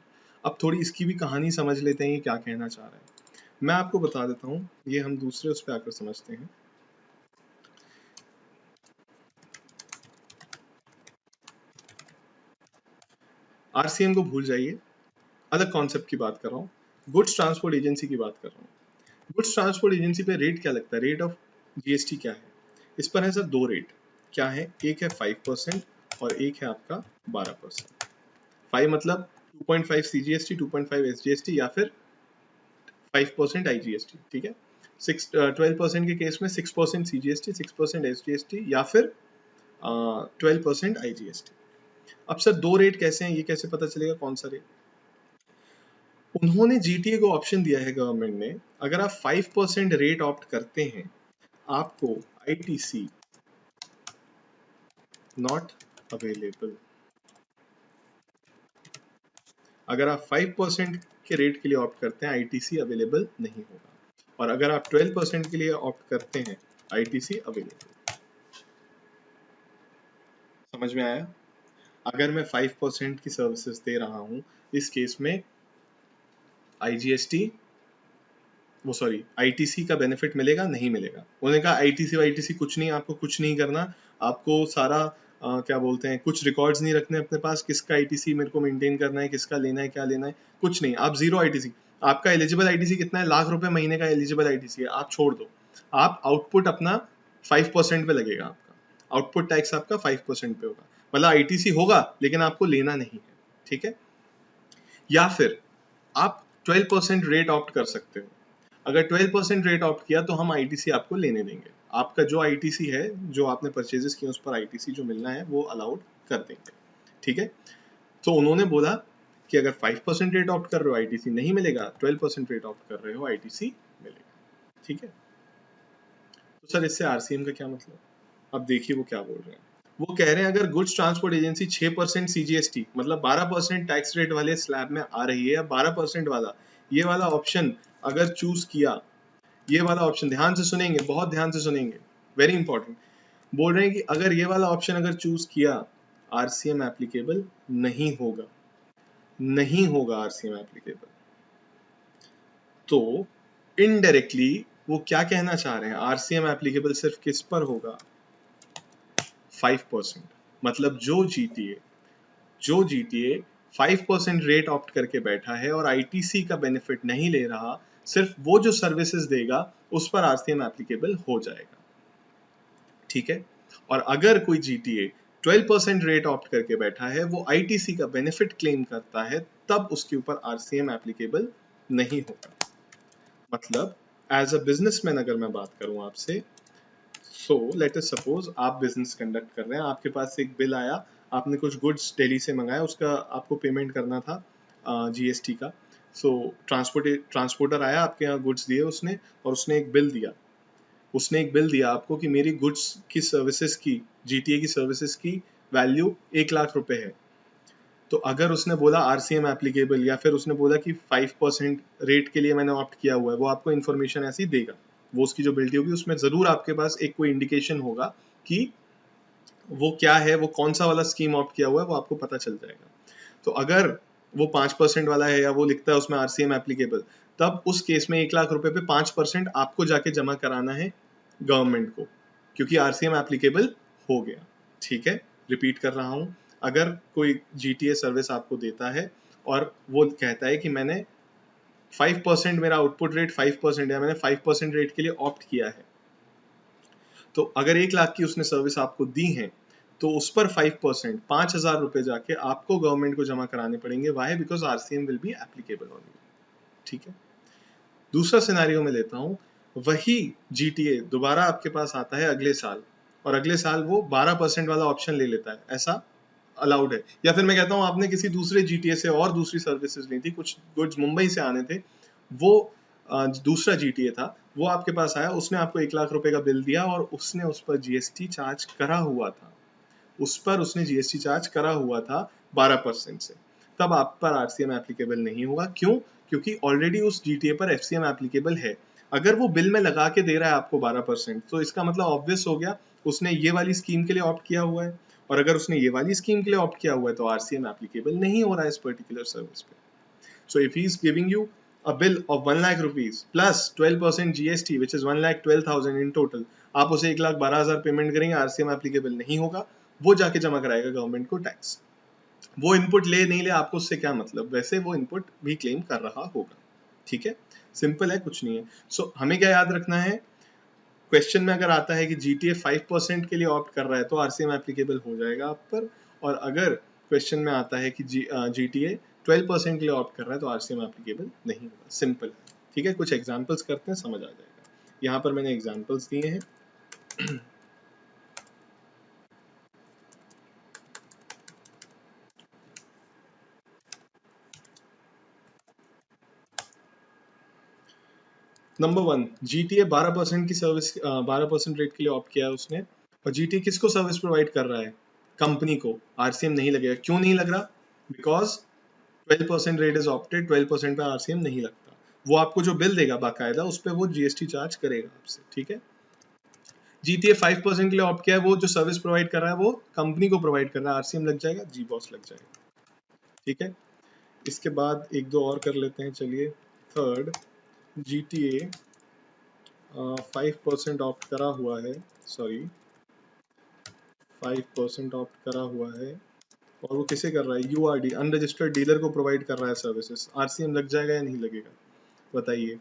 अब थोड़ी इसकी भी कहानी समझ लेते हैं, ये क्या कहना चाह रहा है। मैं आपको बता देता हूँ, ये हम दूसरे उस पर आकर समझते हैं। RCM को भूल जाइए, अलग कॉन्सेप्ट की बात कर रहा हूँ, गुड्स ट्रांसपोर्ट एजेंसी की बात कर रहा हूँ। गुड्स ट्रांसपोर्ट एजेंसी पे रेट क्या लगता है, रेट ऑफ GST क्या है। इस पर है सर दो रेट, क्या है, एक है 5% और एक है आपका 12%। 5 मतलब 2.5 CGST, 2.5 SGST या फिर 5% IGST, ठीक है। 12% के केस में 6% CGST, 6% SGST या फिर 12% IGST। अब सर दो रेट कैसे हैं, ये कैसे पता चलेगा कौन सा रेट। उन्होंने GTA को ऑप्शन दिया है गवर्नमेंट ने, अगर आप 5% रेट ऑप्ट करते हैं आपको ITC नॉट अवेलेबल। अगर आप 5% के रेट के लिए ऑप्ट करते हैं ITC अवेलेबल नहीं होगा, और अगर आप 12% के लिए ऑप्ट करते हैं ITC अवेलेबल। समझ में आया। अगर मैं 5% की सर्विसेज दे रहा हूं, इस केस में IGST वो सॉरी ITC का बेनिफिट मिलेगा नहीं मिलेगा। उन्होंने कहा ITC कुछ नहीं, आपको कुछ नहीं करना, आपको सारा क्या बोलते हैं, कुछ रिकॉर्ड्स नहीं रखने अपने पास, किसका ITC मेरे को मेंटेन करना है, किसका लेना है, क्या लेना है, कुछ नहीं, आप जीरो ITC। आपका एलिजिबल ITC कितना है, लाख रुपए महीने का एलिजिबल ITC है, आप छोड़ दो, आप आउटपुट अपना 5% पे लगेगा, आपका आउटपुट टैक्स आपका 5% पे होगा, मतलब ITC होगा लेकिन आपको लेना नहीं है, ठीक है। या फिर आप 12% रेट ऑप्ट कर सकते हो। अगर 12% रेट ऑप्ट किया तो हम ITC आपको लेने देंगे, आपका जो ITC है, जो आपने परचेजेस किए उस पर ITC जो मिलना है वो अलाउड कर देंगे, ठीक है। तो उन्होंने बोला कि अगर 5% रेट ऑप्ट कर रहे हो ITC नहीं मिलेगा, 12% रेट ऑप्ट कर रहे हो ITC मिलेगा, ठीक है। तो सर इससे RCM का क्या मतलब, अब देखिए वो क्या बोल रहे हैं। वो कह रहे हैं अगर गुड्स ट्रांसपोर्ट एजेंसी 6% CGST मतलब 12% टैक्स रेट वाले स्लैब में आ रही है, या 12% वाला ये वाला ऑप्शन अगर चूज किया, ये वाला ऑप्शन ध्यान से सुनेंगे, बहुत ध्यान से सुनेंगे, वेरी इंपॉर्टेंट। बोल रहे हैं कि अगर ये वाला ऑप्शन अगर चूज किया, RCM एप्लीकेबल नहीं होगा, नहीं होगा RCM एप्लीकेबल। तो इनडायरेक्टली वो क्या कहना चाह रहे हैं, RCM एप्लीकेबल सिर्फ किस पर होगा, 5%। मतलब जो GTA 5% रेट ऑप्ट करके बैठा है और ITC का बेनिफिट नहीं ले रहा, सिर्फ वो जो सर्विसेज देगा उस पर RCM एप्लीकेबल हो जाएगा, ठीक है। और अगर कोई GTA 12% रेट ऑप्ट करके बैठा है, वो ITC का बेनिफिट क्लेम करता है, तब उसके ऊपर RCM एप्लीकेबल नहीं होगा। मतलब एज अ बिजनेसमैन अगर मैं बात करूं आपसे, सो लेट अस सपोज आप बिजनेस कंडक्ट कर रहे हैं, आपके पास एक बिल आया, आपने कुछ गुड्स दिल्ली से मंगाया, उसका आपको पेमेंट करना था GST का। सो ट्रांसपोर्टर आया आपके यहाँ, गुड्स दिए उसने और उसने एक बिल दिया, उसने एक बिल दिया आपको कि मेरी गुड्स की सर्विसेज की, जीटीए की सर्विसेज की वैल्यू 1 लाख रुपए है, तो अगर उसने बोला आरसीएम एप्लीकेबल या फिर उसने बोला कि 5% रेट के लिए मैंने ऑप्ट किया हुआ है, वो आपको इन्फॉर्मेशन ऐसी देगा। वो उसकी जो बिल्टी होगी उसमें जरूर आपके पास एक कोई इंडिकेशन होगा कि वो क्या है, वो कौन सा वाला स्कीम ऑप्ट किया हुआ है, वो आपको पता चल जाएगा। तो अगर वो 5% वाला है या वो लिखता है उसमें आरसीएम एप्लीकेबल, तब उस केस में 1 लाख रुपए पे 5% आपको जाके जमा कराना है गवर्नमेंट को, क्योंकि आरसीएम एप्लीकेबल हो गया। ठीक है, रिपीट कर रहा हूं, अगर कोई जीटीए सर्विस आपको देता है और वो कहता है कि मैंने 5% मेरा आउटपुट रेट 5% है, मैंने 5% रेट के लिए ऑप्ट किया है, तो अगर 1 लाख की उसने सर्विस आपको दी है तो उस पर 5% 5,000 रुपए जाके आपको गवर्नमेंट को जमा कराने पड़ेंगे। Why? Because RCM will be applicable on you. ठीक है, दूसरा सिनेरियो में लेता हूं, वही जीटीए दोबारा आपके पास आता है अगले साल और अगले साल वो 12% वाला ऑप्शन ले लेता है, ऐसा अलाउड है। या फिर मैं कहता हूं आपने किसी दूसरे जीटीए से और दूसरी सर्विसेज ली थी, कुछ गुड्स मुंबई से आने थे, वो दूसरा जीटीए था, वो आपके पास आया, उसने आपको 1 लाख रुपए का बिल दिया और उसने उस पर जीएसटी चार्ज करा हुआ था, उस पर उसने जीएसटी चार्ज करा हुआ था 12% से, तब आप पर आरसीएम एप्लीकेबल नहीं होगा। क्यों? क्योंकि ऑलरेडी उस जीटीए पर एफसीएम एप्लीकेबल है। अगर वो बिल में लगा के दे रहा है आपको 12%, तो इसका मतलब ऑब्वियस हो गया उसने ये वाली स्कीम के लिए ऑप्ट किया हुआ है, और अगर उसने ये वाली स्कीम के लिए ऑप्ट किया हुआ है तो आरसीएम एप्लीकेबल नहीं हो रहा है इस पर्टिकुलर सर्विस पे। So if he is giving you a bill of 1 lakh rupees plus 12% GST which is 1,12,000 in total, आप उसे 1,12,000 पेमेंट करेंगे, आरसीएम एप्लीकेबल नहीं होगा, वो जाके जमा कराएगा गवर्नमेंट को टैक्स। वो इनपुट ले नहीं ले आपको उससे क्या मतलब, वैसे वो इनपुट भी क्लेम कर रहा होगा। ठीक है, सिंपल है, कुछ नहीं है। सो हमें क्या याद रखना है, क्वेश्चन में अगर आता है कि जीटीए 5% के लिए ऑप्ट कर रहा है तो आरसीएम एप्लीकेबल हो जाएगा आप पर, और अगर क्वेश्चन में आता है कि जीटीए 12% के लिए ऑप्ट कर रहा है तो आरसीएम एप्लीकेबल नहीं होगा। सिंपल है। ठीक है, कुछ एग्जांपल्स करते हैं, समझ आ जाएगा। यहाँ पर मैंने एग्जांपल्स दिए हैं। नंबर 1, जीटीए 12% की सर्विस, 12% रेट के लिए ऑप्ट किया है उसने, और जीटीए किसको सर्विस प्रोवाइड कर रहा है? कंपनी को। आरसीएम नहीं लगेगा। क्यों नहीं लग रहा? बिकॉज 12% रेट इज ऑप्टेड, 12% पे आरसीएम नहीं लगता। वो आपको जो बिल देगा बाकायदा उस पर वो जीएसटी चार्ज करेगा आपसे। ठीक है, जीटीए 5% के लिए ऑप्ट किया है, वो जो सर्विस प्रोवाइड कर रहा है वो कंपनी को प्रोवाइड कर रहा है, आरसीएम लग जाएगा, जी बॉस लग जाएगा। ठीक है, इसके बाद एक दो और कर लेते हैं, चलिए। थर्ड, जीटीए 5% ऑप्ट करा हुआ है, सॉरी 5% ऑप्ट करा हुआ है, और वो किसे कर रहा है? यूआरडी, अनरजिस्टर्ड डीलर को प्रोवाइड कर रहा है सर्विसेज। आरसीएम लग जाएगा या नहीं लगेगा, बताइए?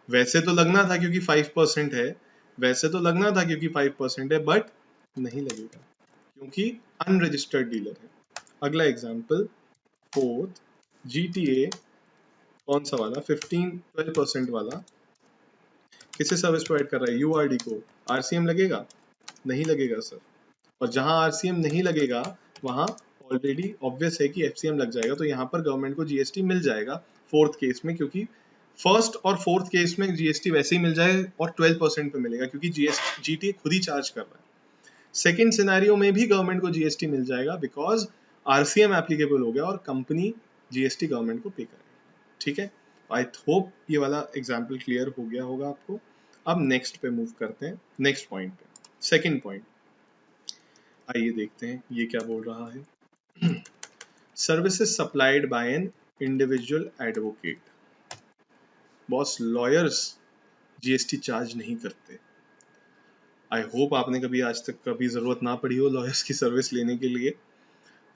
वैसे तो लगना था क्योंकि 5% है, वैसे तो लगना था क्योंकि 5% है, बट नहीं लगेगा क्योंकि अनरजिस्टर्ड डीलर है। अगला एग्जांपल, फोर्थ, जीटीए कौन सा वाला, 12% वाला, किसे सर्विस प्रोवाइड कर रहा है? यूआरडी को। आरसीएम लगेगा? नहीं लगेगा सर। और जहां आरसीएम नहीं लगेगा वहां ऑलरेडी ऑब्वियस है कि एफसीएम लग जाएगा, तो यहाँ पर गवर्नमेंट को जीएसटी मिल जाएगा फोर्थ केस में, क्योंकि फर्स्ट और फोर्थ केस में जीएसटी वैसे ही मिल जाए और 12% पे मिलेगा क्योंकि जीटी खुद ही चार्ज कर रहा है। सेकेंड सिनेरियो में भी गवर्नमेंट को जीएसटी मिल जाएगा बिकॉज आरसीएम एप्लीकेबल हो गया और कंपनी जीएसटी गवर्नमेंट को पे करेगी। ठीक है, आई होप ये वाला एग्जाम्पल क्लियर हो गया होगा आपको। अब नेक्स्ट पे मूव करते हैं, नेक्स्ट पॉइंट पे, सेकेंड पॉइंट। आइए देखते हैं ये क्या बोल रहा है। Services supplied bye an individual advocate. Boss, lawyers GST charge नहीं करते। आई होप आपने कभी आज तक कभी जरूरत ना पड़ी हो लॉयर्स की सर्विस लेने के लिए,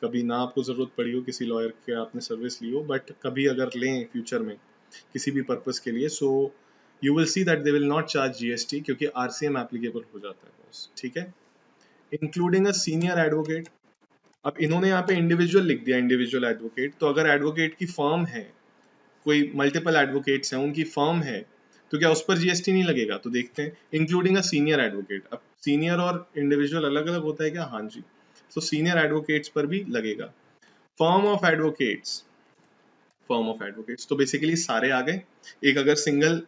कभी ना आपको जरूरत पड़ी हो किसी लॉयर के आपने सर्विस ली हो, बट कभी अगर लें फ्यूचर में किसी भी पर्पस के लिए, so you will see that they will not charge GST क्योंकि आरसीएम एप्लीकेबल हो जाता है बॉस। ठीक है, इंक्लूडिंग अ सीनियर एडवोकेट। अब इन्होंने यहाँ पे इंडिविजुअल लिख दिया, इंडिविजुअल एडवोकेट, तो अगर एडवोकेट की फर्म है, कोई मल्टीपल एडवोकेट्स हैं, उनकी फर्म है, तो क्या उस पर जीएसटी नहीं लगेगा? तो देखते हैं, इंक्लूडिंग अ सीनियर एडवोकेट। अब सीनियर और इंडिविजुअल अलग अलग होता है क्या? हाँ जी, तो सीनियर एडवोकेट्स पर भी लगेगा। Firm of advocates, firm of advocates तो बेसिकली सारे आ गए। एक अगर सिंगल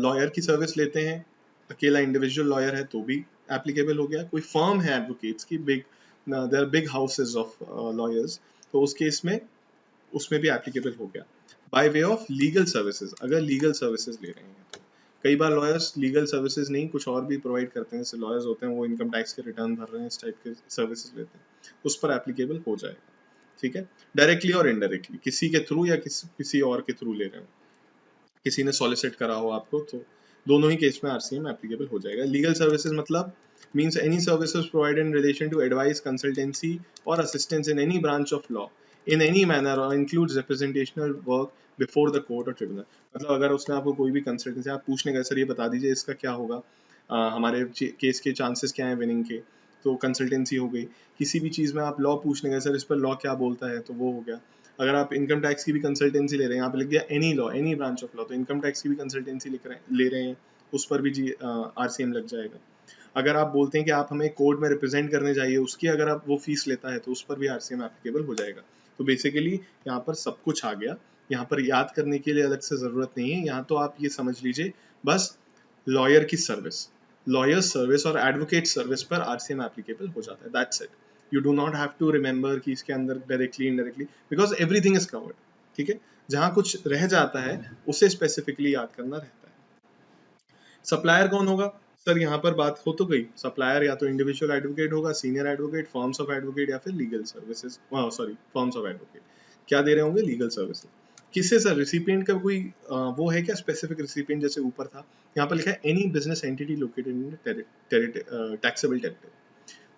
लॉयर की सर्विस लेते हैं अकेला इंडिविजुअल लॉयर है तो भी एप्लीकेबल हो गया, कोई फर्म है एडवोकेट्स की, big there are big houses of lawyers, तो उस केस में उसमें भी एप्लीकेबल हो गया। By way of legal services, अगर लीगल सर्विसेज ले रहे हैं तो कई बार लॉयर्स लीगल सर्विसेज नहीं कुछ और भी प्रोवाइड करते हैं, जैसे लॉयर्स होते हैं वो इनकम टैक्स के रिटर्न भर रहे हैं, इस टाइप के सर्विसेज लेते हैं, उस पर एप्लीकेबल हो जाएगा। ठीक है, डायरेक्टली और इनडायरेक्टली, किसी के थ्रू या किसी और के थ्रू ले रहे हो, किसी ने सॉलिसिट करा हो आपको, तो दोनों ही केस में आरसीएम एप्लीकेबल हो जाएगा। लीगल सर्विसेज मतलब means any services provided in relation to advice, consultancy और assistance in any branch of law in any manner और includes representational work before the court और ट्रिब्यूनल। मतलब अगर उसने आपको कोई भी कंसल्टेंसी, आप पूछने गए सर ये बता दीजिए इसका क्या होगा, हमारे केस के चांसेस क्या हैं विनिंग के, तो कंसल्टेंसी हो गई। किसी भी चीज़ में आप लॉ पूछने गए सर इस पर लॉ क्या बोलता है, तो वो हो गया। अगर आप इनकम टैक्स की भी कंसल्टेंसी ले रहे हैं, यहाँ पे लिख दिया any law, any branch of law, तो इनकम टैक्स की भी कंसल्टेंसी ले रहे हैं, उस पर भी जी आरसीएम लग जाएगा। अगर आप बोलते हैं कि आप हमें कोर्ट में रिप्रेजेंट करने जाइए, उसकी अगर आप वो फीस लेता है तो उस पर भी आरसीएम एप्लीकेबल हो जाएगा। तो बेसिकली यहाँ पर सब कुछ आ गया, यहाँ पर याद करने के लिए अलग से जरूरत नहीं है। यहाँ तो आप ये समझ लीजिए बस लॉयर की सर्विस, लॉयर सर्विस और एडवोकेट सर्विस पर आरसीएम एप्लीकेबल हो जाता है, that's it. You do not have to remember कि इसके अंदर directly indirectly, because everything is covered. ठीक है, जहां कुछ रह जाता है उसे स्पेसिफिकली याद करना रहता है। सप्लायर कौन होगा सर, यहाँ पर बात हो तो गई, सप्लायर या तो इंडिविजुअल एडवोकेट होगा, senior advocate, firms of advocate या फिर legal services, sorry firms of advocate क्या दे रहे होंगे, लीगल सर्विसेज। किससे सर, रिसिपिएंट का कोई वो है क्या स्पेसिफिक रिसिपिएंट, जैसे ऊपर था यहाँ पर लिखा है any business entity located in taxable territory,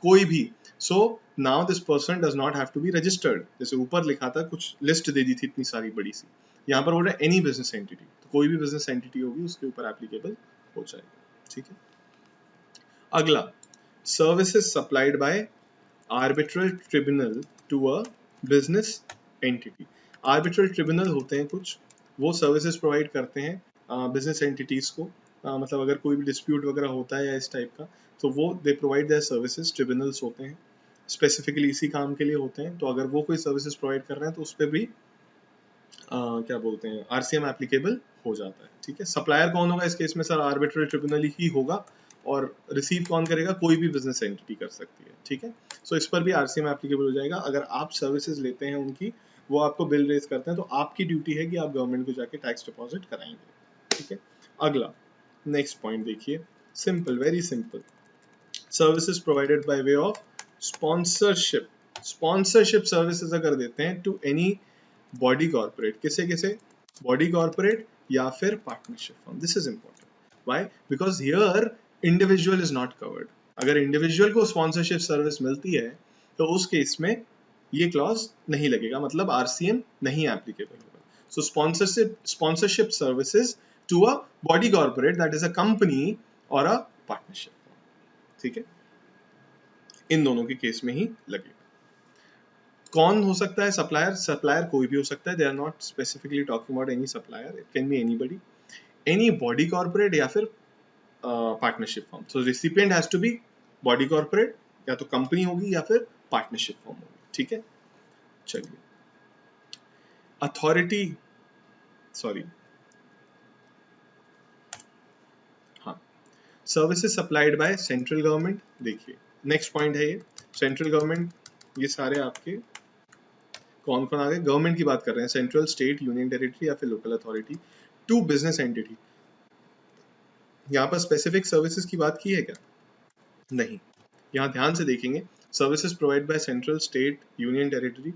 कोई भी। So now this person does not have to be registered, जैसे ऊपर लिखा था कुछ लिस्ट दे दी थी इतनी सारी बड़ी सी, यहाँ पर बोल रहा है एनी बिजनेस एंटिटी, तो कोई भी बिजनेस एंटिटी होगी उसके ऊपर एप्लीकेबल हो जाएगा। ठीक है, अगला, services supplied by arbitral tribunal to a business entity. Arbitral tribunal होते हैं कुछ, वो सर्विसेज प्रोवाइड करते हैं बिजनेस एंटिटीज को, मतलब अगर कोई भी डिस्प्यूट वगैरह होता है या इस टाइप का, तो वो they provide their services, tribunals होते हैं स्पेसिफिकली इसी काम के लिए होते हैं। तो अगर वो कोई सर्विसेज प्रोवाइड कर रहे हैं तो उस पर भी क्या बोलते हैं आरसीएम एप्लीकेबल हो जाता है। ठीक है, सप्लायर कौन होगा इस केस में सर, आर्बिट्रल ट्रिब्यूनल ही होगा, और रिसीव कौन करेगा, कोई भी बिजनेस एंटिटी कर सकती है। ठीक है, सो इस पर भी आरसीएम एप्लीकेबल हो जाएगा। अगर आप सर्विसेज लेते हैं उनकी, वो आपको बिल रेज करते हैं, तो आपकी ड्यूटी है कि आप गवर्नमेंट को जाके टैक्स डिपॉजिट कराएंगे। ठीक है, अगला नेक्स्ट पॉइंट देखिए, simple, very simple, services provided bye way of sponsorship. Sponsorship services अगर देते हैं टू एनी बॉडी कॉर्पोरेट, किसे किसे, बॉडी कॉर्पोरेट या फिर partnership firm, this is important, why, because here individual is not covered. अगर इंडिविजुअल को स्पॉन्सरशिप सर्विस मिलती है तो उस केस में ये क्लॉज नहीं लगेगा, मतलब आरसीएम नहीं एप्लीकेबल होगा। So sponsorship services to a body corporate that is a company और अ पार्टनरशिप फर्म। ठीक है, इन दोनों के केस में ही लगेगा। कौन हो सकता है सप्लायर, सप्लायर कोई भी हो सकता है, they are not specifically talking about any supplier, it can be anybody, any body corporate या फिर partnership firm. So recipient has to be body corporate, या तो कंपनी होगी या फिर पार्टनरशिप फर्म होगी। ठीक है, चलिए, अथॉरिटी, सॉरी, हाँ, services supplied by central government. देखिए नेक्स्ट पॉइंट है ये, सेंट्रल गवर्नमेंट, ये सारे आपके कौन कौन आ गए, गवर्नमेंट की बात कर रहे हैं, सेंट्रल, स्टेट, यूनियन टेरिटरी या फिर local authority, to business entity. यहाँ पर स्पेसिफिक सर्विसेज की बात की है क्या, नहीं। यहाँ ध्यान से देखेंगे, services provide by central, state, union territory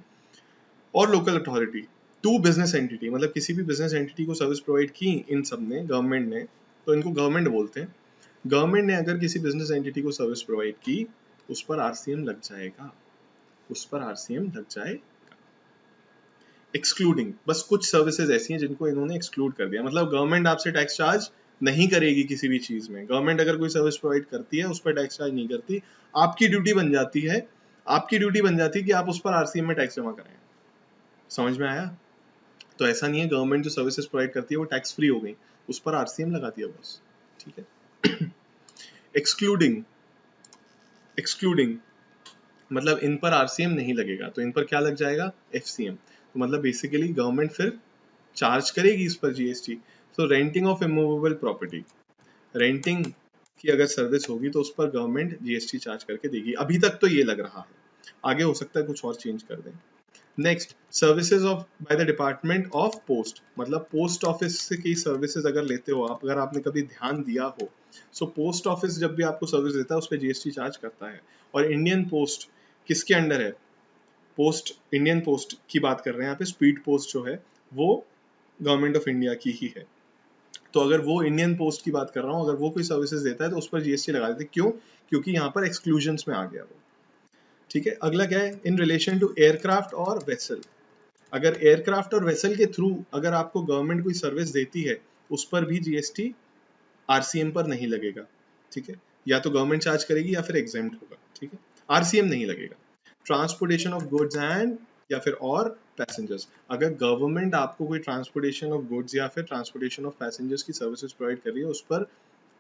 और local authority to business entity, मतलब किसी भी बिजनेस एंटिटी को सर्विस प्रोवाइड की इन सब ने, गवर्नमेंट ने, तो इनको गवर्नमेंट बोलते हैं। गवर्नमेंट ने अगर किसी बिजनेस एंटिटी को सर्विस प्रोवाइड की, उस पर आरसीएम लग जाएगा, उस पर आरसीएम लग जाए। एक्सक्लूडिंग, बस कुछ सर्विसेज ऐसी हैं जिनको इन्होंने एक्सक्लूड कर दिया, मतलब गवर्नमेंट आपसे टैक्स चार्ज नहीं करेगी किसी भी चीज में। गवर्नमेंट अगर कोई सर्विस प्रोवाइड करती है उस पर टैक्स चार्ज नहीं करती, आपकी ड्यूटी बन जाती है, आपकी ड्यूटी बन जाती है कि आप उस पर आरसीएम में टैक्स जमा कराएं। समझ में आया? तो ऐसा नहीं है गवर्नमेंट जो सर्विसेज प्रोवाइड करती है वो टैक्स फ्री हो गई, उस पर आरसीएम लगा दिया बस। ठीक है, एक्सक्लूडिंग, एक्सक्लूडिंग मतलब इन पर आरसीएम नहीं लगेगा, तो इन पर क्या लग जाएगा, एफसीएम। तो मतलब बेसिकली गवर्नमेंट फिर चार्ज करेगी इस पर जीएसटी। तो renting of immovable property, renting कि अगर सर्विस होगी तो उस पर गवर्नमेंट जीएसटी चार्ज करके देगी। अभी तक तो ये लग रहा है, आगे हो सकता है कुछ और चेंज कर दें। Next, services of by the department of post, मतलब पोस्ट ऑफिस की सर्विसेज अगर लेते हो आप, अगर आपने कभी ध्यान दिया हो, सो पोस्ट ऑफिस जब भी आपको सर्विस देता है उस पर जीएसटी चार्ज करता है। और इंडियन पोस्ट किसके अंडर है? पोस्ट, इंडियन पोस्ट की बात कर रहे हैं यहाँ पे। स्पीड पोस्ट जो है वो गवर्नमेंट ऑफ इंडिया की ही है। तो अगर वो इंडियन पोस्ट की बात कर रहा हूँ, अगर वो कोई सर्विसेज देता है तो उस पर जीएसटी लगा देते। क्यों? क्योंकि यहाँ पर एक्सक्लूजन्स में आ गया वो। ठीक है, अगला क्या है? इन रिलेशन टू एयरक्राफ्ट और वेसल, अगर एयरक्राफ्ट और वेसल के थ्रू अगर आपको गवर्नमेंट कोई सर्विस देती है उस पर भी जीएसटी आरसीएम पर नहीं लगेगा। ठीक है, या तो गवर्नमेंट चार्ज करेगी या फिर एग्जेम्प्ट होगा। ठीक है, आरसीएम नहीं लगेगा। ट्रांसपोर्टेशन ऑफ गुड्स एंड या फिर और पैसेंजर्स, अगर गवर्नमेंट आपको कोई ट्रांसपोर्टेशन ऑफ गुड्स या फिर ट्रांसपोर्टेशन ऑफ पैसेंजर्स की सर्विसेज प्रोवाइड कर रही है उस पर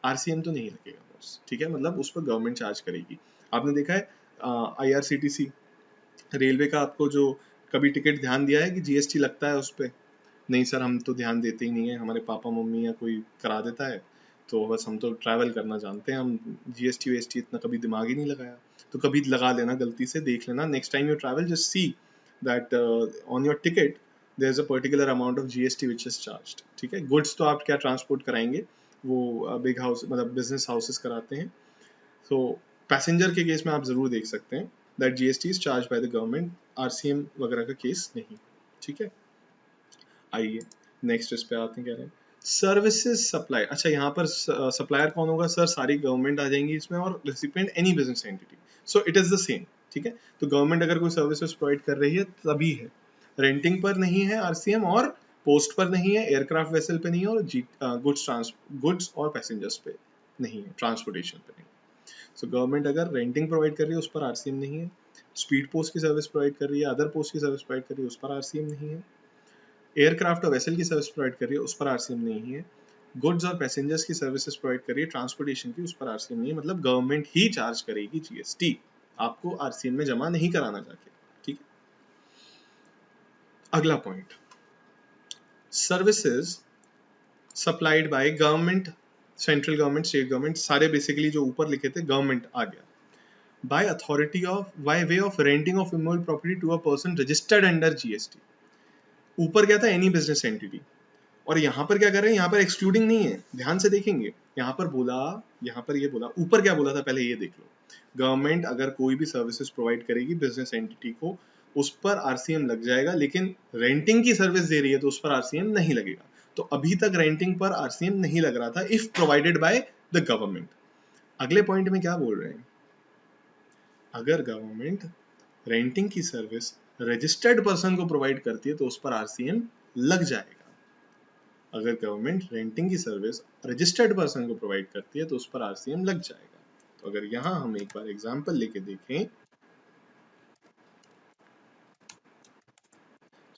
आरसीएम तो नहीं लगेगा बॉस। ठीक है, मतलब उस पर गवर्नमेंट चार्ज करेगी। आपने देखा है आईआरसीटीसी रेलवे का, आपको जो कभी टिकट ध्यान दिया है कि जीएसटी लगता है उस पर? नहीं सर, हम तो ध्यान देते ही नहीं है, हमारे पापा मम्मी या कोई करा देता है, तो बस हम तो ट्रैवल करना जानते हैं, हम जीएसटी वीएसटी इतना कभी दिमाग ही नहीं लगाया। तो कभी लगा लेना, गलती से देख लेना, next time you travel just see that on your ticket there is a particular amount of GST which is charged. ठीक है, गुड्स तो आप क्या ट्रांसपोर्ट कराएंगे, वो बिग हाउस मतलब बिजनेस हाउसेस कराते हैं। तो पैसेंजर के केस में आप जरूर देख सकते हैं that GST is charge by the government, RCM वगैरह का केस नहीं। ठीक है, आइए नेक्स्ट इस पे आते हैं। कह रहे हैं सर्विसेज सप्लाई। अच्छा, यहाँ पर सप्लायर कौन होगा सर? सारी गवर्नमेंट आ जाएंगी इसमें, और recipient any business entity. So it is the same. ठीक है, तो गवर्नमेंट अगर कोई सर्विसेज प्रोवाइड कर रही है तभी है, रेंटिंग पर नहीं है आरसीएम, और पोस्ट पर नहीं है, एयरक्राफ्ट वेसल पे नहीं है, और गुड्स और पैसेंजर्स पे नहीं है, ट्रांसपोर्टेशन पे नहीं। सो गवर्नमेंट अगर रेंटिंग प्रोवाइड कर रही है उस पर आरसीएम नहीं है, स्पीड पोस्ट की सर्विस प्रोवाइड कर रही है, अदर पोस्ट की सर्विस प्रोवाइड कर रही है उस पर आरसीएम नहीं है, एयरक्राफ्ट और वेसल की सर्विस प्रोवाइड कर रही है उस पर आरसीएम नहीं है, गुड्स और पैसेंजर्स की सर्विसेज प्रोवाइड कर रही है ट्रांसपोर्टेशन की, उस पर आरसीएम नहीं है। मतलब गवर्नमेंट ही चार्ज करेगी जीएसटी, आपको आरसीएम में जमा नहीं कराना जाके। ठीक है, अगला point, services supplied by government, central government, state government, सारे बेसिकली जो ऊपर लिखे थे गवर्नमेंट आ गया। By authority of, by way of renting of immovable property to a person registered under GST. ऊपर क्या था? एनी बिजनेस एंटिटी, और यहाँ पर क्या कर रहे हैं? यहाँ पर एक्सक्लूडिंग नहीं है, ध्यान से देखेंगे। यहाँ पर बोला, यहाँ पर ये बोला, ऊपर क्या बोला था पहले ये देख लो। गवर्नमेंट अगर कोई भी सर्विसेज प्रोवाइड करेगी बिजनेस एंटिटी को, उस पर आरसीएम लग जाएगा, लेकिन रेंटिंग की सर्विस दे रही है तो उस पर आरसीएम नहीं लगेगा। तो अभी तक रेंटिंग पर आरसीएम नहीं लग रहा था if provided by the government. अगले पॉइंट में क्या बोल रहे हैं? अगर गवर्नमेंट रेंटिंग की सर्विस रजिस्टर्ड पर्सन को प्रोवाइड करती है तो उस पर आरसीएम लग जाएगा। अगर गवर्नमेंट रेंटिंग की सर्विस रजिस्टर्ड पर्सन को प्रोवाइड करती है तो उस पर आरसीएम लग जाएगा। तो अगर यहां हम एक बार एग्जांपल लेके देखें,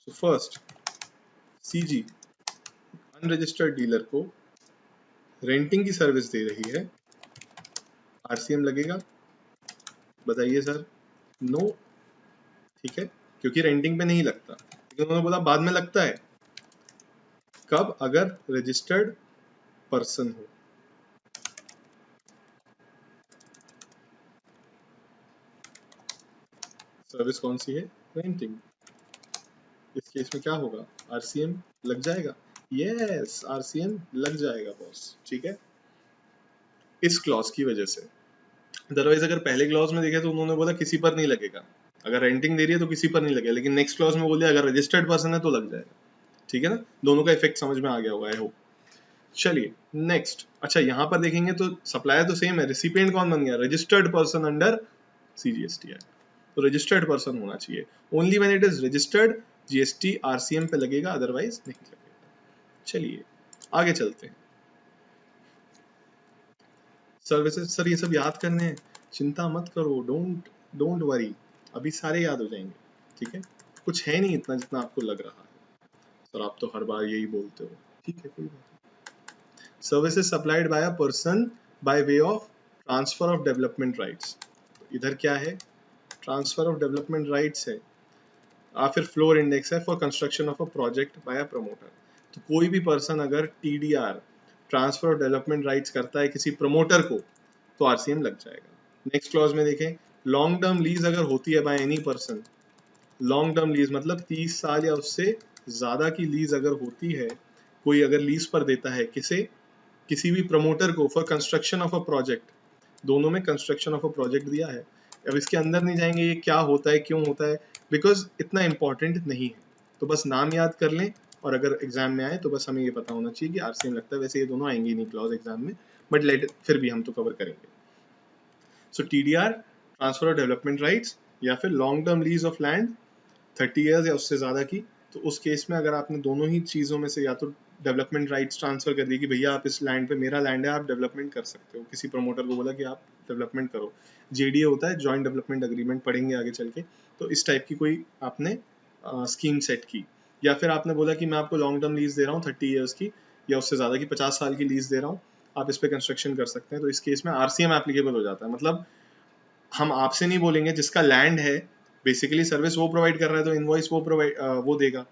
तो फर्स्ट सीजी अनरजिस्टर्ड डीलर को रेंटिंग की सर्विस दे रही है, आरसीएम लगेगा? बताइए सर। नो। ठीक है, क्योंकि रेंटिंग पे नहीं लगता, लेकिन उन्होंने बोला बाद में लगता है। कब? अगर रजिस्टर्ड पर्सन हो। सर्विस कौन सी है? रेंटिंग। इस केस में क्या होगा? आरसीएम लग जाएगा। यस, आरसीएम लग जाएगा बॉस। ठीक है, इस क्लॉज की वजह से। अदरवाइज अगर पहले क्लॉज में देखे तो उन्होंने बोला किसी पर नहीं लगेगा, अगर रेंटिंग दे रही है तो किसी पर नहीं लगेगा, लेकिन नेक्स्ट क्लॉज में बोले अगर रजिस्टर्ड पर्सन है तो लग जाएगा। ठीक है ना, दोनों का इफेक्ट समझ में आ गया होगा आई होप। चलिए नेक्स्ट। अच्छा, यहाँ पर देखेंगे तो सप्लायर तो सेम है, रेसिपिएंट कौन बन गया? रजिस्टर्ड पर्सन अंडर सीजीएसटी है, तो रजिस्टर्ड पर्सन होना चाहिए। Only when it is registered GST RCM पे लगेगा, अदरवाइज नहीं लगेगा। चलिए आगे चलते हैं। सर्विसेज सर ये सब याद करने हैं, चिंता मत करो, डोंट डोंट वरी, अभी सारे याद हो जाएंगे। ठीक है, कुछ है नहीं इतना जितना आपको लग रहा है। सर आप तो हर बार यही बोलते हो। ठीक है, कोई बात नहीं। Services supplied by a person by way of transfer of development rights. इधर क्या है? ट्रांसफर ऑफ डेवलपमेंट राइट्स है, या फिर फ्लोर इंडेक्स है for construction of a project by a promoter. तो कोई भी पर्सन अगर TDR transfer of development rights करता है किसी प्रमोटर को तो आरसीएम लग जाएगा। नेक्स्ट क्लॉज में देखें, लॉन्ग टर्म लीज अगर होती है by any person, long term lease मतलब 30 साल या उससे ज्यादा की लीज अगर होती है, कोई अगर लीज पर देता है किसे, किसी भी प्रमोटर को for construction of a project, दोनों में कंस्ट्रक्शन ऑफ अ प्रोजेक्ट दिया है। अब इसके अंदर नहीं जाएंगे ये क्या होता है क्यों होता है, बिकॉज इतना इंपॉर्टेंट नहीं है, तो बस नाम याद कर लें और अगर एग्जाम में आए तो बस हमें ये पता होना चाहिए कि आरसीएम लगता है। वैसे ये दोनों आएंगे नहीं क्लॉज एग्जाम में, बट लेट फिर भी हम तो कवर करेंगे। So TDR transfer of development rights, या फिर long term lease of land 30 years या उससे ज़्यादा की, तो उस केस में अगर आपने दोनों ही चीज़ों में से या तो डेवलपमेंट राइट्स ट्रांसफर कर दी कि भैया आप इस लैंड पे, मेरा लैंड है आप डेवलपमेंट कर सकते हो, किसी प्रमोटर को बोला कि आप डेवलपमेंट करो, जेडीए होता है जॉइंट डेवलपमेंट अग्रीमेंट, पढ़ेंगे आगे चल के, तो इस टाइप की कोई आपने स्कीम सेट की, या फिर आपने बोला कि मैं आपको लॉन्ग टर्म लीज दे रहा हूँ 30 ईयर्स की या उससे ज़्यादा की, 50 साल की लीज दे रहा हूँ, आप इस पे कंस्ट्रक्शन कर सकते हैं, तो इस केस में आरसीएम एप्लीकेबल हो जाता है। मतलब हम आपसे नहीं बोलेंगे, जिसका लैंड है बेसिकली सर्विस वो प्रोवाइड कर रहा है तो इनवॉइस वो प्रोवाइड वो देगा,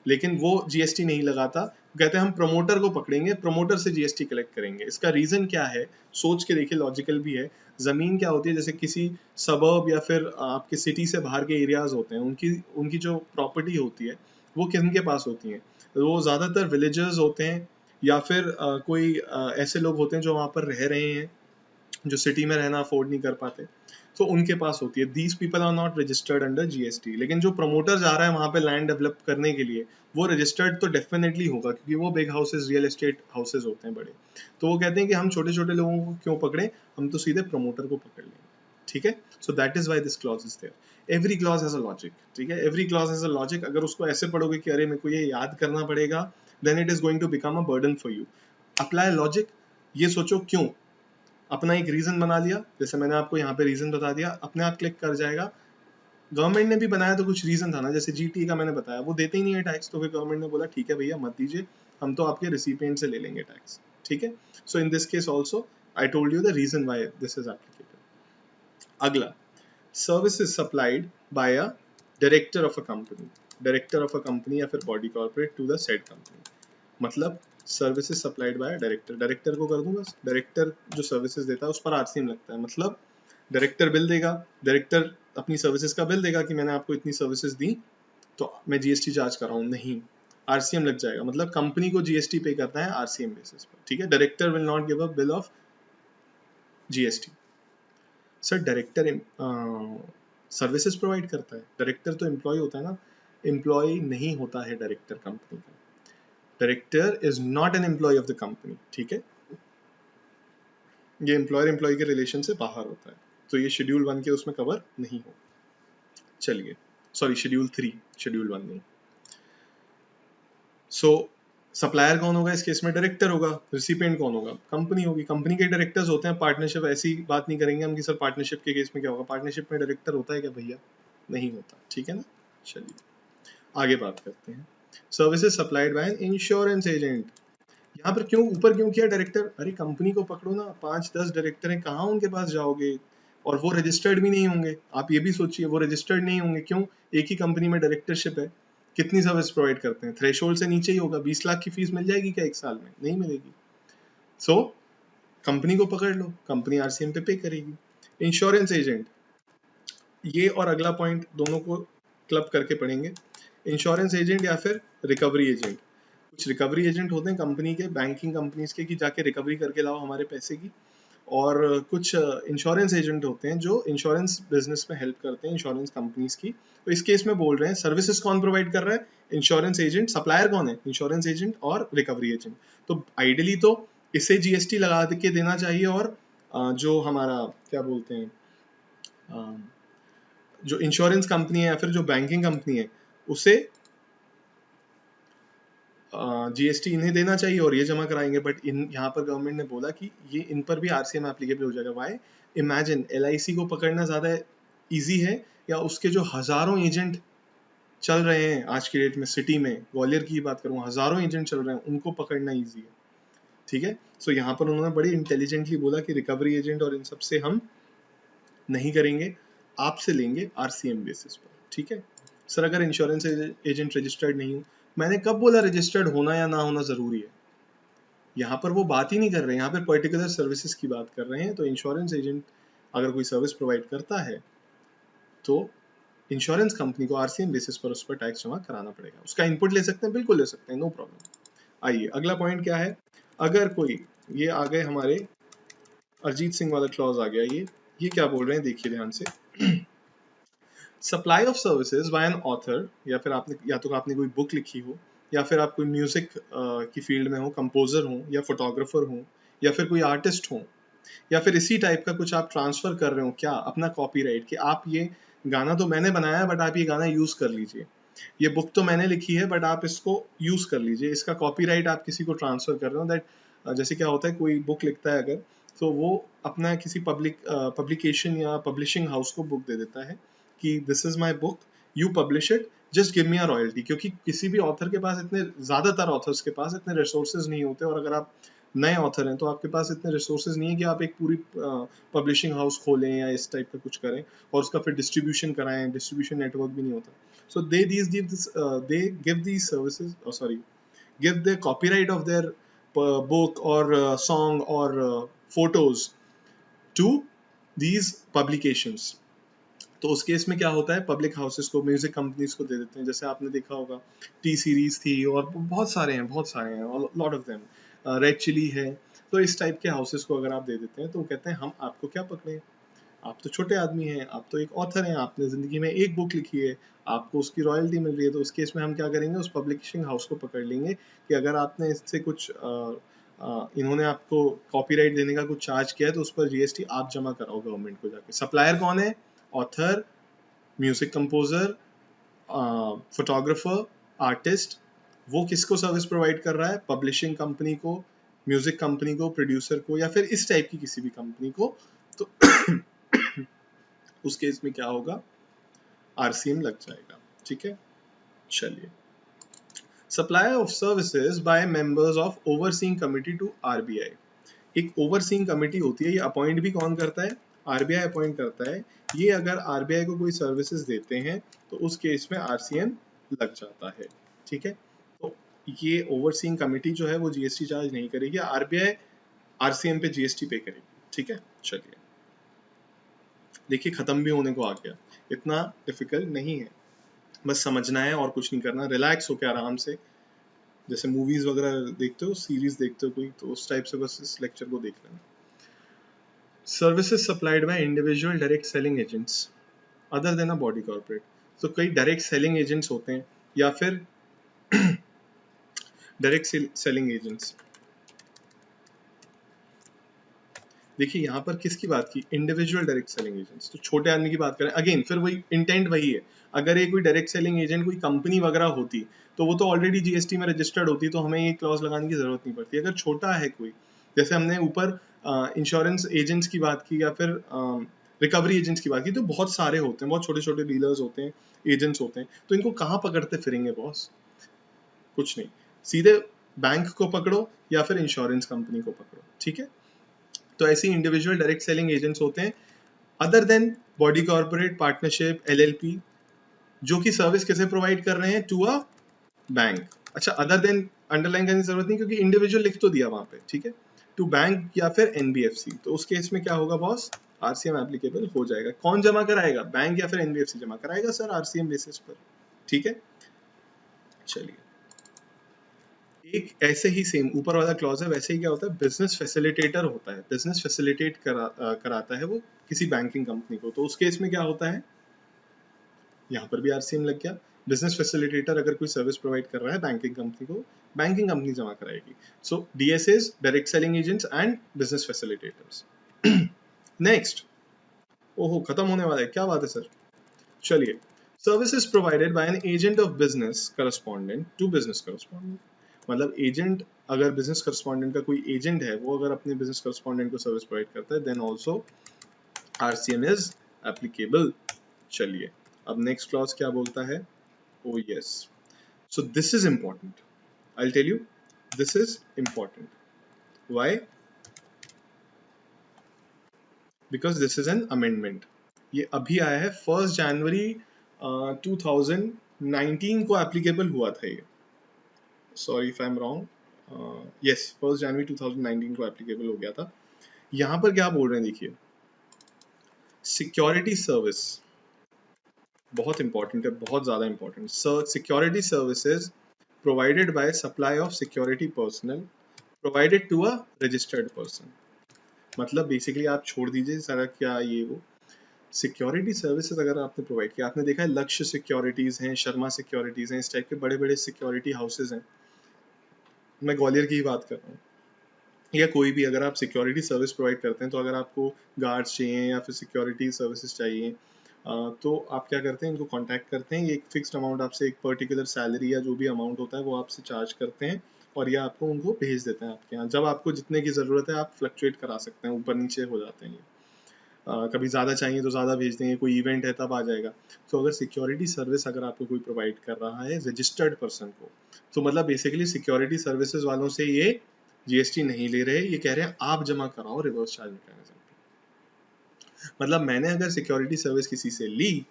लेकिन वो जीएसटी नहीं लगाता। कहते हैं हम प्रमोटर को पकड़ेंगे, प्रमोटर से जीएसटी कलेक्ट करेंगे। इसका रीजन क्या है, सोच के देखिए, लॉजिकल भी है। जमीन क्या होती है, जैसे किसी सबर्ब या फिर आपके सिटी से बाहर के एरियाज होते हैं, उनकी उनकी जो प्रॉपर्टी होती है वो किनके पास होती है, वो ज्यादातर विलेजर्स होते हैं या फिर कोई ऐसे लोग होते हैं जो वहां पर रह रहे हैं, जो सिटी में रहना अफोर्ड नहीं कर पाते, तो उनके पास होती है। These people are not registered under GST. लेकिन जो प्रमोटर जा रहा है वहां पे लैंड डेवलप करने के लिए, वो रजिस्टर्ड तो डेफिनेटली होगा, क्योंकि वो big houses, real estate houses होते हैं बड़े। तो वो कहते हैं कि हम छोटे छोटे लोगों को क्यों पकड़े, हम तो सीधे प्रमोटर को पकड़ लेंगे। ठीक है, so that is why this clause is there. Every clause has a logic. ठीक है, every clause has a logic. अगर उसको ऐसे पढ़ोगे कि अरे मेरे को ये याद करना पड़ेगा, then it is going to become a burden for you. Apply logic, ये सोचो क्यों, अपना एक रीजन बना लिया, जैसे मैंने आपको यहाँ पे रीजन बता दिया, अपने आप क्लिक कर जाएगा। गवर्नमेंट ने भी बनाया तो कुछ रीजन था ना, जैसे जीटी का मैंने बताया, वो देते ही नहीं है टैक्स, तो फिर गवर्नमेंट ने बोला ठीक है भैया मत दीजिए, हम तो आपके रिसिपिएंट से ले लेंगे टैक्स। ठीक है, so in this case also I told you the reason why this is applicable. अगला, services supplied by a director of a company, director of a company या फिर body corporate to the said company. मतलब services supplied by director, director को कर दूं बस, डायरेक्टर जो सर्विसेज देता है उस पर आरसीएम लगता है। मतलब डायरेक्टर बिल देगा, डायरेक्टर अपनी सर्विसेज का बिल देगा कि मैंने आपको इतनी सर्विसेज दी तो मैं जीएसटी चार्ज कर रहा हूँ, नहीं, आरसीएम लग जाएगा। मतलब कंपनी को जीएसटी पे करना है आरसीएम बेसिस पर। ठीक है, director will not give a bill of GST. Sir director services provide करता है, डायरेक्टर तो एम्प्लॉय होता है ना, एम्प्लॉय नहीं होता है डायरेक्टर कंपनी का। Director is not an employee of the company. ठीक है, ये एम्प्लॉयर एम्प्लॉय के रिलेशन से बाहर होता है, तो ये शेड्यूल 1 के उसमें कवर नहीं हो। चलिए, सॉरी शेड्यूल 3, शेड्यूल 1 नहीं। सो सप्लायर कौन होगा इस केस में, डायरेक्टर होगा। रिसिपिएंट कौन होगा, कंपनी होगी, कंपनी के डायरेक्टर्स होते हैं। पार्टनरशिप ऐसी बात नहीं करेंगे हम कि सर पार्टनरशिप के केस में क्या होगा, पार्टनरशिप में डायरेक्टर होता है क्या भैया, नहीं होता। ठीक है ना, चलिए आगे बात करते हैं। Services supplied bye an insurance agent, यहाँ पर क्यों ऊपर क्यों किया डायरेक्टर, अरे कंपनी को पकड़ो ना, 5-10 डायरेक्टर हैं, कहाँ उनके पास जाओगे, और वो रजिस्टर्ड भी नहीं होंगे। आप ये भी सोचिए वो रजिस्टर्ड नहीं होंगे, क्यों, एक ही कंपनी में डायरेक्टरशिप है, कितनी सर्विस प्रोवाइड करते हैं, थ्रेशोल्ड से नीचे ही होगा। 20 लाख की फीस मिल जाएगी क्या एक साल में, नहीं मिलेगी। सो कंपनी को पकड़ लो, कंपनी आरसीएम पे करेगी। इंश्योरेंस एजेंट, ये और अगला पॉइंट दोनों को क्लब करके पढ़ेंगे। इंश्योरेंस एजेंट या फिर रिकवरी एजेंट, कुछ रिकवरी एजेंट होते हैं कंपनी के, बैंकिंग कंपनीज के, कि जाके रिकवरी करके लाओ हमारे पैसे की, और कुछ इंश्योरेंस एजेंट होते हैं जो इंश्योरेंस बिजनेस में हेल्प करते हैं इंश्योरेंस कंपनीज की। तो इस केस में बोल रहे हैं सर्विसेज कौन प्रोवाइड कर रहा है, इंश्योरेंस एजेंट। सप्लायर कौन है, इंश्योरेंस एजेंट और रिकवरी एजेंट। तो आइडियली तो इसे जीएसटी लगा के देना चाहिए, और जो हमारा क्या बोलते हैं, जो इंश्योरेंस कंपनी है या फिर जो बैंकिंग कंपनी है उसे जीएसटी इन्हें देना चाहिए और ये जमा कराएंगे। बट इन यहाँ पर गवर्नमेंट ने बोला कि ये इन पर भी आरसीएम एप्लीकेबल हो जाएगा। वाई, इमेजिन एलआईसी को पकड़ना ज्यादा इजी है या उसके जो हजारों एजेंट चल रहे हैं आज की डेट में सिटी में, ग्वालियर की बात करूँ, हजारों एजेंट चल रहे हैं, उनको पकड़ना ईजी है। ठीक है, सो यहाँ पर उन्होंने बड़ी इंटेलिजेंटली बोला कि रिकवरी एजेंट और इन सब से हम नहीं करेंगे, आपसे लेंगे आरसीएम बेसिस पर। ठीक है सर, अगर इंश्योरेंस एजेंट रजिस्टर्ड नहीं हूँ, मैंने कब बोला रजिस्टर्ड होना या ना होना जरूरी है, यहाँ पर वो बात ही नहीं कर रहे हैं, यहाँ पर पर्टिकुलर सर्विसेज की बात कर रहे हैं। तो इंश्योरेंस एजेंट अगर कोई सर्विस प्रोवाइड करता है तो इंश्योरेंस कंपनी को आरसीएम बेसिस पर उस पर टैक्स जमा कराना पड़ेगा। उसका इनपुट ले सकते हैं, बिल्कुल ले सकते हैं, नो प्रॉब्लम। आइए अगला पॉइंट क्या है, अगर कोई, ये आ गए हमारे अरिजीत सिंह वाला क्लॉज आ गया, ये क्या बोल रहे हैं देखिए ध्यान से। Supply of services bye an author, या फिर आपने, या तो आपने कोई बुक लिखी हो, या फिर आप कोई म्यूजिक की फील्ड में हो, कंपोजर हो या फोटोग्राफर हो, या फिर कोई आर्टिस्ट हो, या फिर इसी टाइप का कुछ आप ट्रांसफर कर रहे हो क्या अपना कॉपीराइट, कि आप ये गाना तो मैंने बनाया है बट आप ये गाना यूज कर लीजिए, ये बुक तो मैंने लिखी है बट आप इसको यूज कर लीजिए, इसका कॉपीराइट आप किसी को ट्रांसफर कर रहे हो। दैट जैसे क्या होता है, कोई बुक लिखता है अगर, तो वो अपना किसी पब्लिकेशन या पब्लिशिंग हाउस को बुक दे देता है कि this is my book, you publish it, just give me a royalty. क्योंकि किसी भी ऑथर के पास इतने, ज्यादातर ऑथर्स के पास इतने रिसोर्सेज नहीं होते, और अगर आप नए ऑथर हैं तो आपके पास इतने रिसोर्सेज नहीं है कि आप एक पूरी पब्लिशिंग हाउस खोलें या इस टाइप का कुछ करें और उसका फिर डिस्ट्रीब्यूशन कराएं, डिस्ट्रीब्यूशन नेटवर्क भी नहीं होता। So they give these services, oh sorry, give the copyright of their book or song or photos to these publications। तो उस केस में क्या होता है, पब्लिक हाउसेस को, म्यूजिक कंपनीज को दे देते हैं। जैसे आपने देखा होगा टी सीरीज थी और बहुत सारे हैं, बहुत सारे हैं, lot of them, red chilli है। तो इस टाइप के हाउसेस को अगर आप दे देते हैं तो वो कहते हैं हम आपको क्या पकड़े, आप तो छोटे आदमी हैं, आप तो एक ऑथर हैं, आपने जिंदगी में एक बुक लिखी है, आपको उसकी रॉयल्टी मिल रही है। तो उस केस में हम क्या करेंगे, उस पब्लिशिंग हाउस को पकड़ लेंगे कि अगर आपने इससे कुछ इन्होंने आपको कॉपीराइट देने का कुछ चार्ज किया है तो उस पर जीएसटी आप जमा कराओ गवर्नमेंट को जाके। सप्लायर कौन है, author, music composer, photographer, artist. वो किसको सर्विस प्रोवाइड कर रहा है, पब्लिशिंग कंपनी को, म्यूजिक कंपनी को, प्रोड्यूसर को, या फिर इस टाइप की किसी भी कंपनी को। तो उस केस में क्या होगा, आरसीएम लग जाएगा। ठीक है, चलिए। Supply of services by members of overseeing committee to RBI. एक ओवरसीइंग कमिटी होती है, ये अपॉइंट भी कौन करता है, आरबीआई अपॉइंट करता है। ये अगर आरबीआई को कोई सर्विसेज देते हैं तो उस केस में आरसीएम लग जाता है। ठीक है, तो ये ओवरसीइंग कमिटी जो है वो जीएसटी चार्ज नहीं करेगी, आरबीआई आरसीएम पे जीएसटी पे करेगी। ठीक है, चलिए देखिए खत्म भी होने को आ गया, इतना डिफिकल्ट नहीं है, बस समझना है और कुछ नहीं करना, रिलैक्स होकर आराम से, जैसे मूवीज वगैरह देखते हो, सीरीज देखते हो कोई, तो उस टाइप से बस इस लेक्चर को देख लेना। Services supplied by individual direct selling agents other than a body corporate. तो कई डायरेक्ट सेलिंग एजेंट्स होते हैं या फिर डायरेक्ट सेलिंग एजेंट्स। देखिए यहाँ पर किसकी बात की, इंडिविजुअल डायरेक्ट सेलिंग एजेंट्स, तो छोटे आदमी की बात करें, अगेन फिर वही इंटेंट वही है। अगर ये कोई डायरेक्ट सेलिंग एजेंट कोई कंपनी वगैरह होती तो वो तो ऑलरेडी जीएसटी में रजिस्टर्ड होती, तो हमें ये क्लॉज लगाने की जरूरत नहीं पड़ती। अगर छोटा है कोई, जैसे हमने ऊपर इंश्योरेंस एजेंट्स की बात की या फिर रिकवरी एजेंट्स की बात की, तो बहुत सारे होते हैं, बहुत छोटे छोटे डीलर्स होते हैं, एजेंट्स होते हैं, तो इनको कहाँ पकड़ते फिरेंगे बॉस, कुछ नहीं, सीधे बैंक को पकड़ो या फिर इंश्योरेंस कंपनी को पकड़ो। ठीक है, तो ऐसे इंडिविजुअल डायरेक्ट सेलिंग एजेंट्स होते हैं other than body corporate, partnership, LLP, जो कि सर्विस कैसे प्रोवाइड कर रहे हैं, टू अ बैंक। अच्छा, अदर देन अंडरलाइन करने की जरूरत नहीं क्योंकि इंडिविजुअल लिख तो दिया वहां पे। ठीक है, टू बैंक या फिर एनबीएफसी, तो उस केस में क्या होगा बॉस, आरसीएम एप्लीकेबल हो जाएगा। कौन जमा कराएगा, बैंक या फिर एनबीएफसी जमा कराएगा सर आरसीएम बेसिस पर। ठीक है, चलिए एक ऐसे ही सेम ऊपर वाला क्लॉज है, वैसे ही क्या होता है, बिजनेस फैसिलिटेटर होता है, बिजनेस फैसिलिटेट कराता है वो किसी बैंकिंग कंपनी को। तो उस केस में क्या होता है, यहाँ पर भी आरसीएम लग गया। बिजनेस फैसिलिटेटर अगर कोई सर्विस प्रोवाइड कर रहा है बैंकिंग कंपनी को, बैंकिंग कंपनी जमा कराएगी। So DSS, direct selling agents and business facilitators. Next, ओहो खत्म होने वाला है, क्या बात है सर। चलिए, services provided by an agent of business correspondent to business correspondent. मतलब एजेंट, अगर बिजनेस करस्पॉन्डेंट का कोई एजेंट है, वो अगर अपने बिजनेस करस्पॉन्डेंट को सर्विस प्रोवाइड करता है, then also RCM is applicable. चलिए अब नेक्स्ट क्लॉज क्या बोलता है, oh yes, so this is important, I will tell you, this is important, why, because this is an amendment. ये अभी आया है 1 जनवरी 2019 को एप्लीकेबल हुआ था ये, sorry if I am wrong, yes 1 जनवरी 2019 को एप्लीकेबल हो गया था। यहाँ पर क्या बोल रहे हैं देखिए, सिक्योरिटी सर्विस बहुत इंपॉर्टेंट है, बहुत ज्यादा important. Security services provided by supply of security personnel provided to a registered person. मतलब बेसिकली आप छोड़ दीजिए सारा क्या ये वो सिक्योरिटी सर्विसेज अगर आपने प्रोवाइड किया, आपने देखा है लक्ष्य सिक्योरिटीज हैं, शर्मा सिक्योरिटीज हैं, इस टाइप के बड़े बड़े सिक्योरिटी हाउसेज हैं, मैं ग्वालियर की ही बात कर रहा हूँ। या कोई भी अगर आप सिक्योरिटी सर्विस प्रोवाइड करते हैं, तो अगर आपको गार्ड्स चाहिए या फिर सिक्योरिटी सर्विसेज चाहिए, तो आप क्या करते हैं, इनको कांटेक्ट करते हैं, ये एक फिक्स्ड अमाउंट आपसे, एक पर्टिकुलर सैलरी या जो भी अमाउंट होता है वो आपसे चार्ज करते हैं, और ये आपको उनको भेज देते हैं आपके यहाँ। जब आपको जितने की ज़रूरत है आप फ्लक्चुएट करा सकते हैं, ऊपर नीचे हो जाते हैं ये। कभी ज़्यादा चाहिए तो ज़्यादा भेज देंगे, कोई इवेंट है तब आ जाएगा। तो अगर सिक्योरिटी सर्विस अगर आपको कोई प्रोवाइड कर रहा है रजिस्टर्ड पर्सन को, तो मतलब बेसिकली सिक्योरिटी सर्विसेज वालों से ये जीएसटी नहीं ले रहे, ये कह रहे हैं आप जमा कराओ रिवर्स चार्ज मैकेनिज्म। मतलब मैंने अगर सिक्योरिटी सर्विस किसी से ली,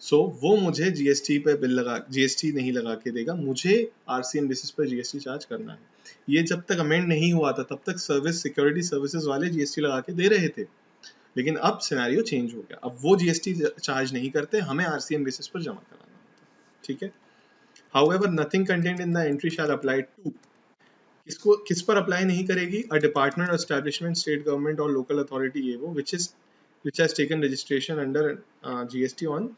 सो वो मुझे जीएसटी पे बिल लगा, जीएसटी नहीं लगा के देगा, मुझे आरसीएम बेसिस पर जीएसटी चार्ज करना है। ये जब तक अमेंड नहीं हुआ था तब तक सर्विस सिक्योरिटी सर्विसेज वाले जीएसटी लगा के दे रहे थे, लेकिन अब सिनेरियो चेंज हो गया, अब वो जीएसटी चार्ज नहीं करते, हमें आरसीएम बेसिस पर जमा कराना होता है। ठीक है। However nothing content in the entry shall apply to, इसको किस पर अप्लाई नहीं करेगी, अ डिपार्टमेंट और एस्टैब्लिशमेंट, स्टेट गवर्नमेंट और लोकल अथॉरिटी ये वो which has taken registration under GST on.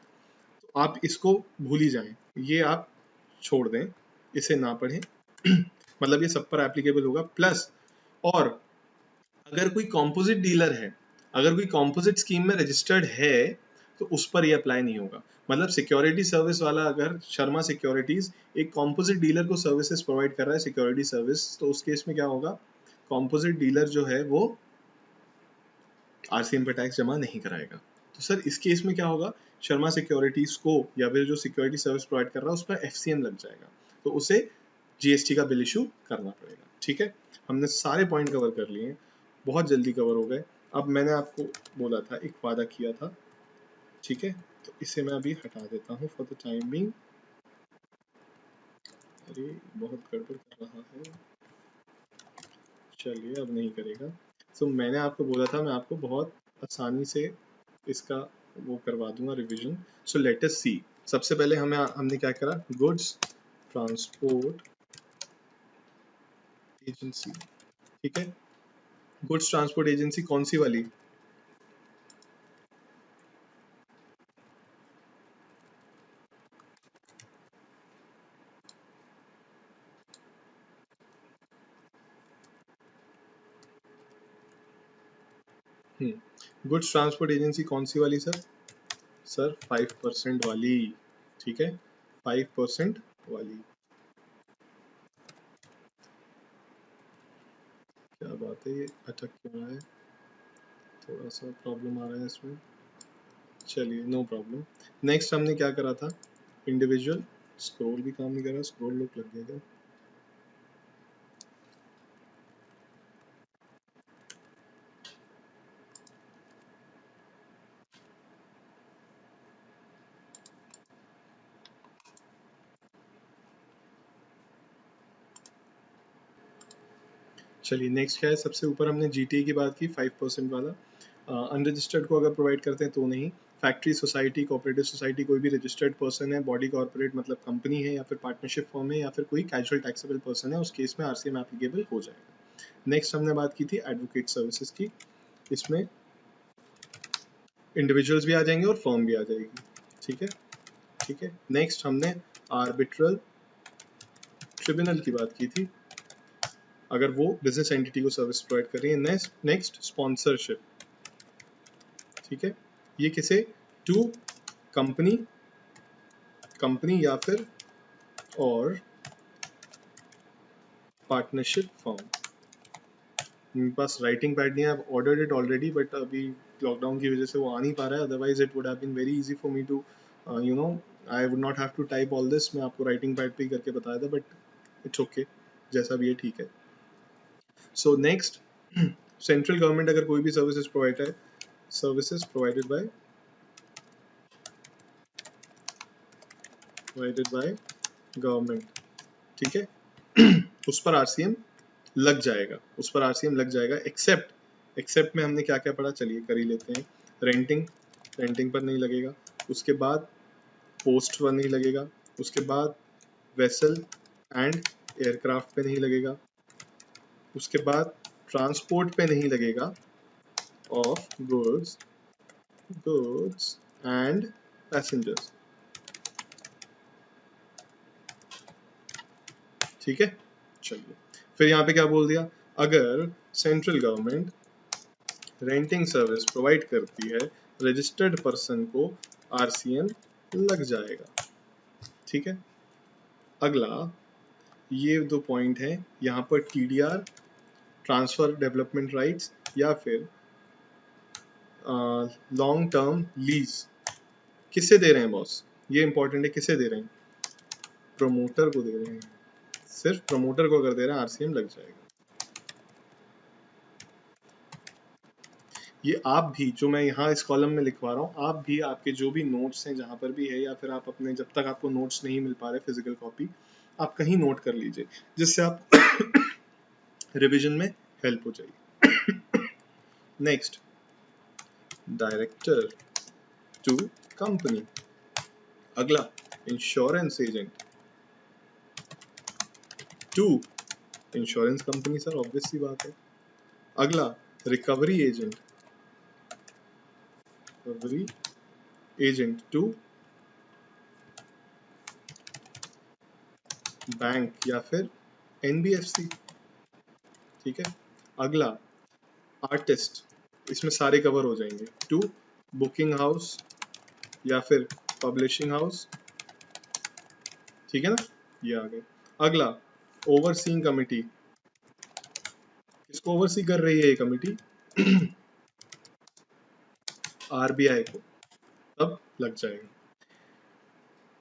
आप इसको भूल ही जाएं, ये आप छोड़ दें, इसे ना पढ़ें। मतलब ये सब पर एप्लीकेबल होगा। प्लस और अगर कोई कॉम्पोजिट डीलर है, अगर कोई कॉम्पोजिट स्कीम में रजिस्टर्ड है, तो उस पर ये अप्लाई नहीं होगा। मतलब सिक्योरिटी सर्विस वाला अगर शर्मा सिक्योरिटीज एक कॉम्पोजिट डीलर को सर्विसेज प्रोवाइड कर रहा है सिक्योरिटी सर्विस, तो उस केस में क्या होगा, कॉम्पोजिट डीलर जो है वो आरसीएम पर टैक्स जमा नहीं कराएगा। तो सर इस केस में क्या होगा, शर्मा सिक्योरिटीज को या फिर जो सिक्योरिटी सर्विस प्रोवाइड कर रहा है उस पर एफसीएम लग जाएगा, तो उसे जीएसटी का बिल इशू करना पड़ेगा। ठीक है, हमने सारे पॉइंट कवर कर लिए हैं, बहुत जल्दी कवर हो गए। अब मैंने आपको बोला था, एक वादा किया था, ठीक है, तो इसे मैं अभी हटा देता हूँ फॉर द टाइम बीइंग। अरे बहुत गड़बड़ कर रहा है, चलिए अब नहीं करेगा। तो मैंने आपको बोला था मैं आपको बहुत आसानी से इसका वो करवा दूंगा रिवीजन। सो लेट अस सी, सबसे पहले हमने क्या करा, गुड्स ट्रांसपोर्ट एजेंसी। ठीक है, गुड्स ट्रांसपोर्ट एजेंसी कौन सी वाली, गुड्स ट्रांसपोर्ट एजेंसी कौन सी वाली सर, सर 5% वाली। ठीक है, 5% वाली। क्या बात है, ये अटक क्यों रहा है, थोड़ा सा प्रॉब्लम आ रहा है इसमें, चलिए नो प्रॉब्लम। नेक्स्ट हमने क्या करा था, इंडिविजुअल, स्क्रॉल भी काम नहीं कर रहा, स्क्रॉल लुक लग गया। चलिए नेक्स्ट क्या है, सबसे ऊपर हमने जीटीए की बात की 5% वाला, अनरजिस्टर्ड को अगर प्रोवाइड करते हैं तो नहीं। फैक्ट्री सोसाइटी, कोऑपरेटिव सोसाइटी, कोई भी रजिस्टर्ड पर्सन है, बॉडी कॉर्पोरेट मतलब कंपनी है या फिर पार्टनरशिप फॉर्म है या फिर कोई कैजुअल टैक्सेबल पर्सन है, उस केस में आरसीएम एप्लीकेबल हो जाएगा। नेक्स्ट हमने बात की थी एडवोकेट सर्विसेज की, इसमें इंडिविजुअल्स भी आ जाएंगे और फर्म भी आ जाएगी। ठीक है, ठीक है। नेक्स्ट हमने आर्बिट्रल ट्रिब्यूनल की बात की थी, अगर वो बिजनेस एंटिटी को सर्विस प्रोवाइड कर रही है। नेक्स्ट स्पॉन्सरशिप, ठीक है, ये किसे, टू कंपनी, कंपनी या फिर और पार्टनरशिप फॉर्म। मेरे पास राइटिंग पैड नहीं है, I ordered it already, but अभी लॉकडाउन की वजह से वो आ नहीं पा रहा है, otherwise it would have been very easy for me to you know, I would not have to type all this, मैं आपको राइटिंग पैड पे ही करके बताया था, बट इट्स ओके, जैसा भी है ठीक है। सो नेक्स्ट, सेंट्रल गवर्नमेंट अगर कोई भी सर्विसेज प्रोवाइडर है, सर्विसेज प्रोवाइडेड बाय गवर्नमेंट। ठीक है, उस पर आरसीएम लग जाएगा, उस पर आरसीएम लग जाएगा। एक्सेप्ट में हमने क्या क्या पढ़ा, चलिए कर ही लेते हैं। रेंटिंग पर नहीं लगेगा, उसके बाद पोस्ट पर नहीं लगेगा, उसके बाद वेसल एंड एयरक्राफ्ट पे नहीं लगेगा, उसके बाद ट्रांसपोर्ट पे नहीं लगेगा ऑफ गुड्स एंड पैसेंजर्स। ठीक है, चलिए फिर यहाँ पे क्या बोल दिया, अगर central government renting service provide करती है, रजिस्टर्ड पर्सन को आरसीएम लग जाएगा। ठीक है, अगला ये दो पॉइंट है यहाँ पर, टीडीआर ट्रांसफर डेवलपमेंट राइट्स या फिर लॉन्ग टर्म लीज किसे दे रहे हैं बॉस, ये इंपॉर्टेंट है, किसे दे रहे हैं, प्रमोटर को दे रहे हैं। सिर्फ प्रमोटर को अगर दे रहे हैं आरसीएम लग जाएगा। ये आप भी, जो मैं यहाँ इस कॉलम में लिखवा रहा हूँ, आप भी आपके जो भी नोट्स हैं जहाँ पर भी है, या फिर आप अपने, जब तक आपको नोट्स नहीं मिल पा रहे फिजिकल कॉपी, आप कहीं नोट कर लीजिए, जिससे आप रिवीजन में हेल्प हो जाएगी। Next, director to company. अगला, insurance agent to insurance company, sir obvious सी बात है। अगला, रिकवरी एजेंट टू बैंक या फिर एनबीएफसी। ठीक है, अगला, आर्टिस्ट, इसमें सारे कवर हो जाएंगे, टू बुकिंग हाउस या फिर पब्लिशिंग हाउस। ठीक है ना, ये आ गए। अगला, ओवरसीइंग कमिटी, किसको ओवरसी कर रही है ये कमिटी, आरबीआई को, तब लग जाएगा।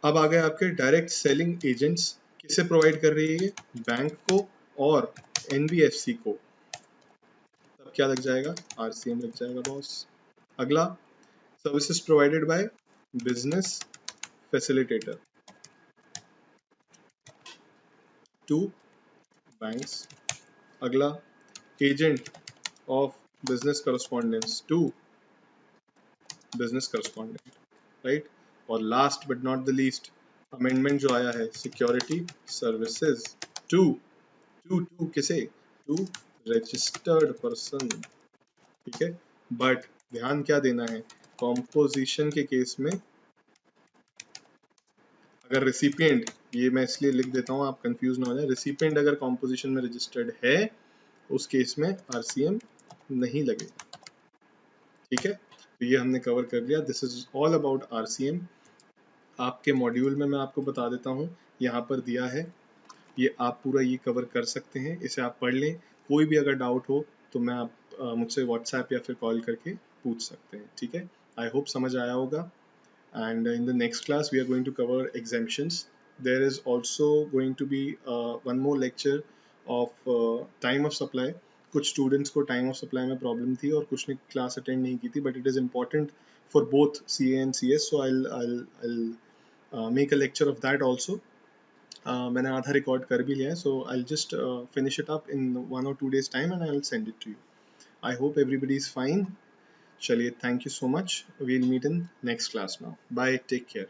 अब आ गए आपके डायरेक्ट सेलिंग एजेंट्स, किसे प्रोवाइड कर रही है ये, बैंक को और एनबीएफसी को, तब क्या लग जाएगा, आरसीएम लग जाएगा बॉस। अगला, services provided by business facilitator to banks. अगला, agent of business correspondence to business correspondent, right. और last but not the least, amendment जो आया है, security services to to to किसे, टू रजिस्टर्ड पर्सन। ठीक है, बट ध्यान क्या देना है, कॉम्पोजिशन के केस में अगर रिसिपिएंट, ये मैं इसलिए लिख देता हूँ आप कंफ्यूज ना हो जाए, रिसिपिएंट अगर कॉम्पोजिशन में रजिस्टर्ड है उस केस में आरसीएम नहीं लगेगा। ठीक है, तो ये हमने कवर कर लिया। This is all about RCM. आपके मॉड्यूल में मैं आपको बता देता हूँ, यहाँ पर दिया है, ये आप पूरा ये कवर कर सकते हैं, इसे आप पढ़ लें। कोई भी अगर डाउट हो तो मैं आप मुझसे व्हाट्सएप या फिर कॉल करके पूछ सकते हैं। ठीक है, आई होप समझ आया होगा। And in the next class we are going to cover exemptions. There is also going to be one more lecture of time of supply. कुछ स्टूडेंट्स को टाइम ऑफ सप्लाई में प्रॉब्लम थी और कुछ ने क्लास अटेंड नहीं की थी, but it is important for both C and C S, so I make a lecture of that also. मैंने आधा रिकॉर्ड कर भी लिया है, so I just finish it up in 1 or 2 days time and I will send it to you. I hope everybody is fine. चलिए, thank you so much, we'll meet in next class now, bye, take care.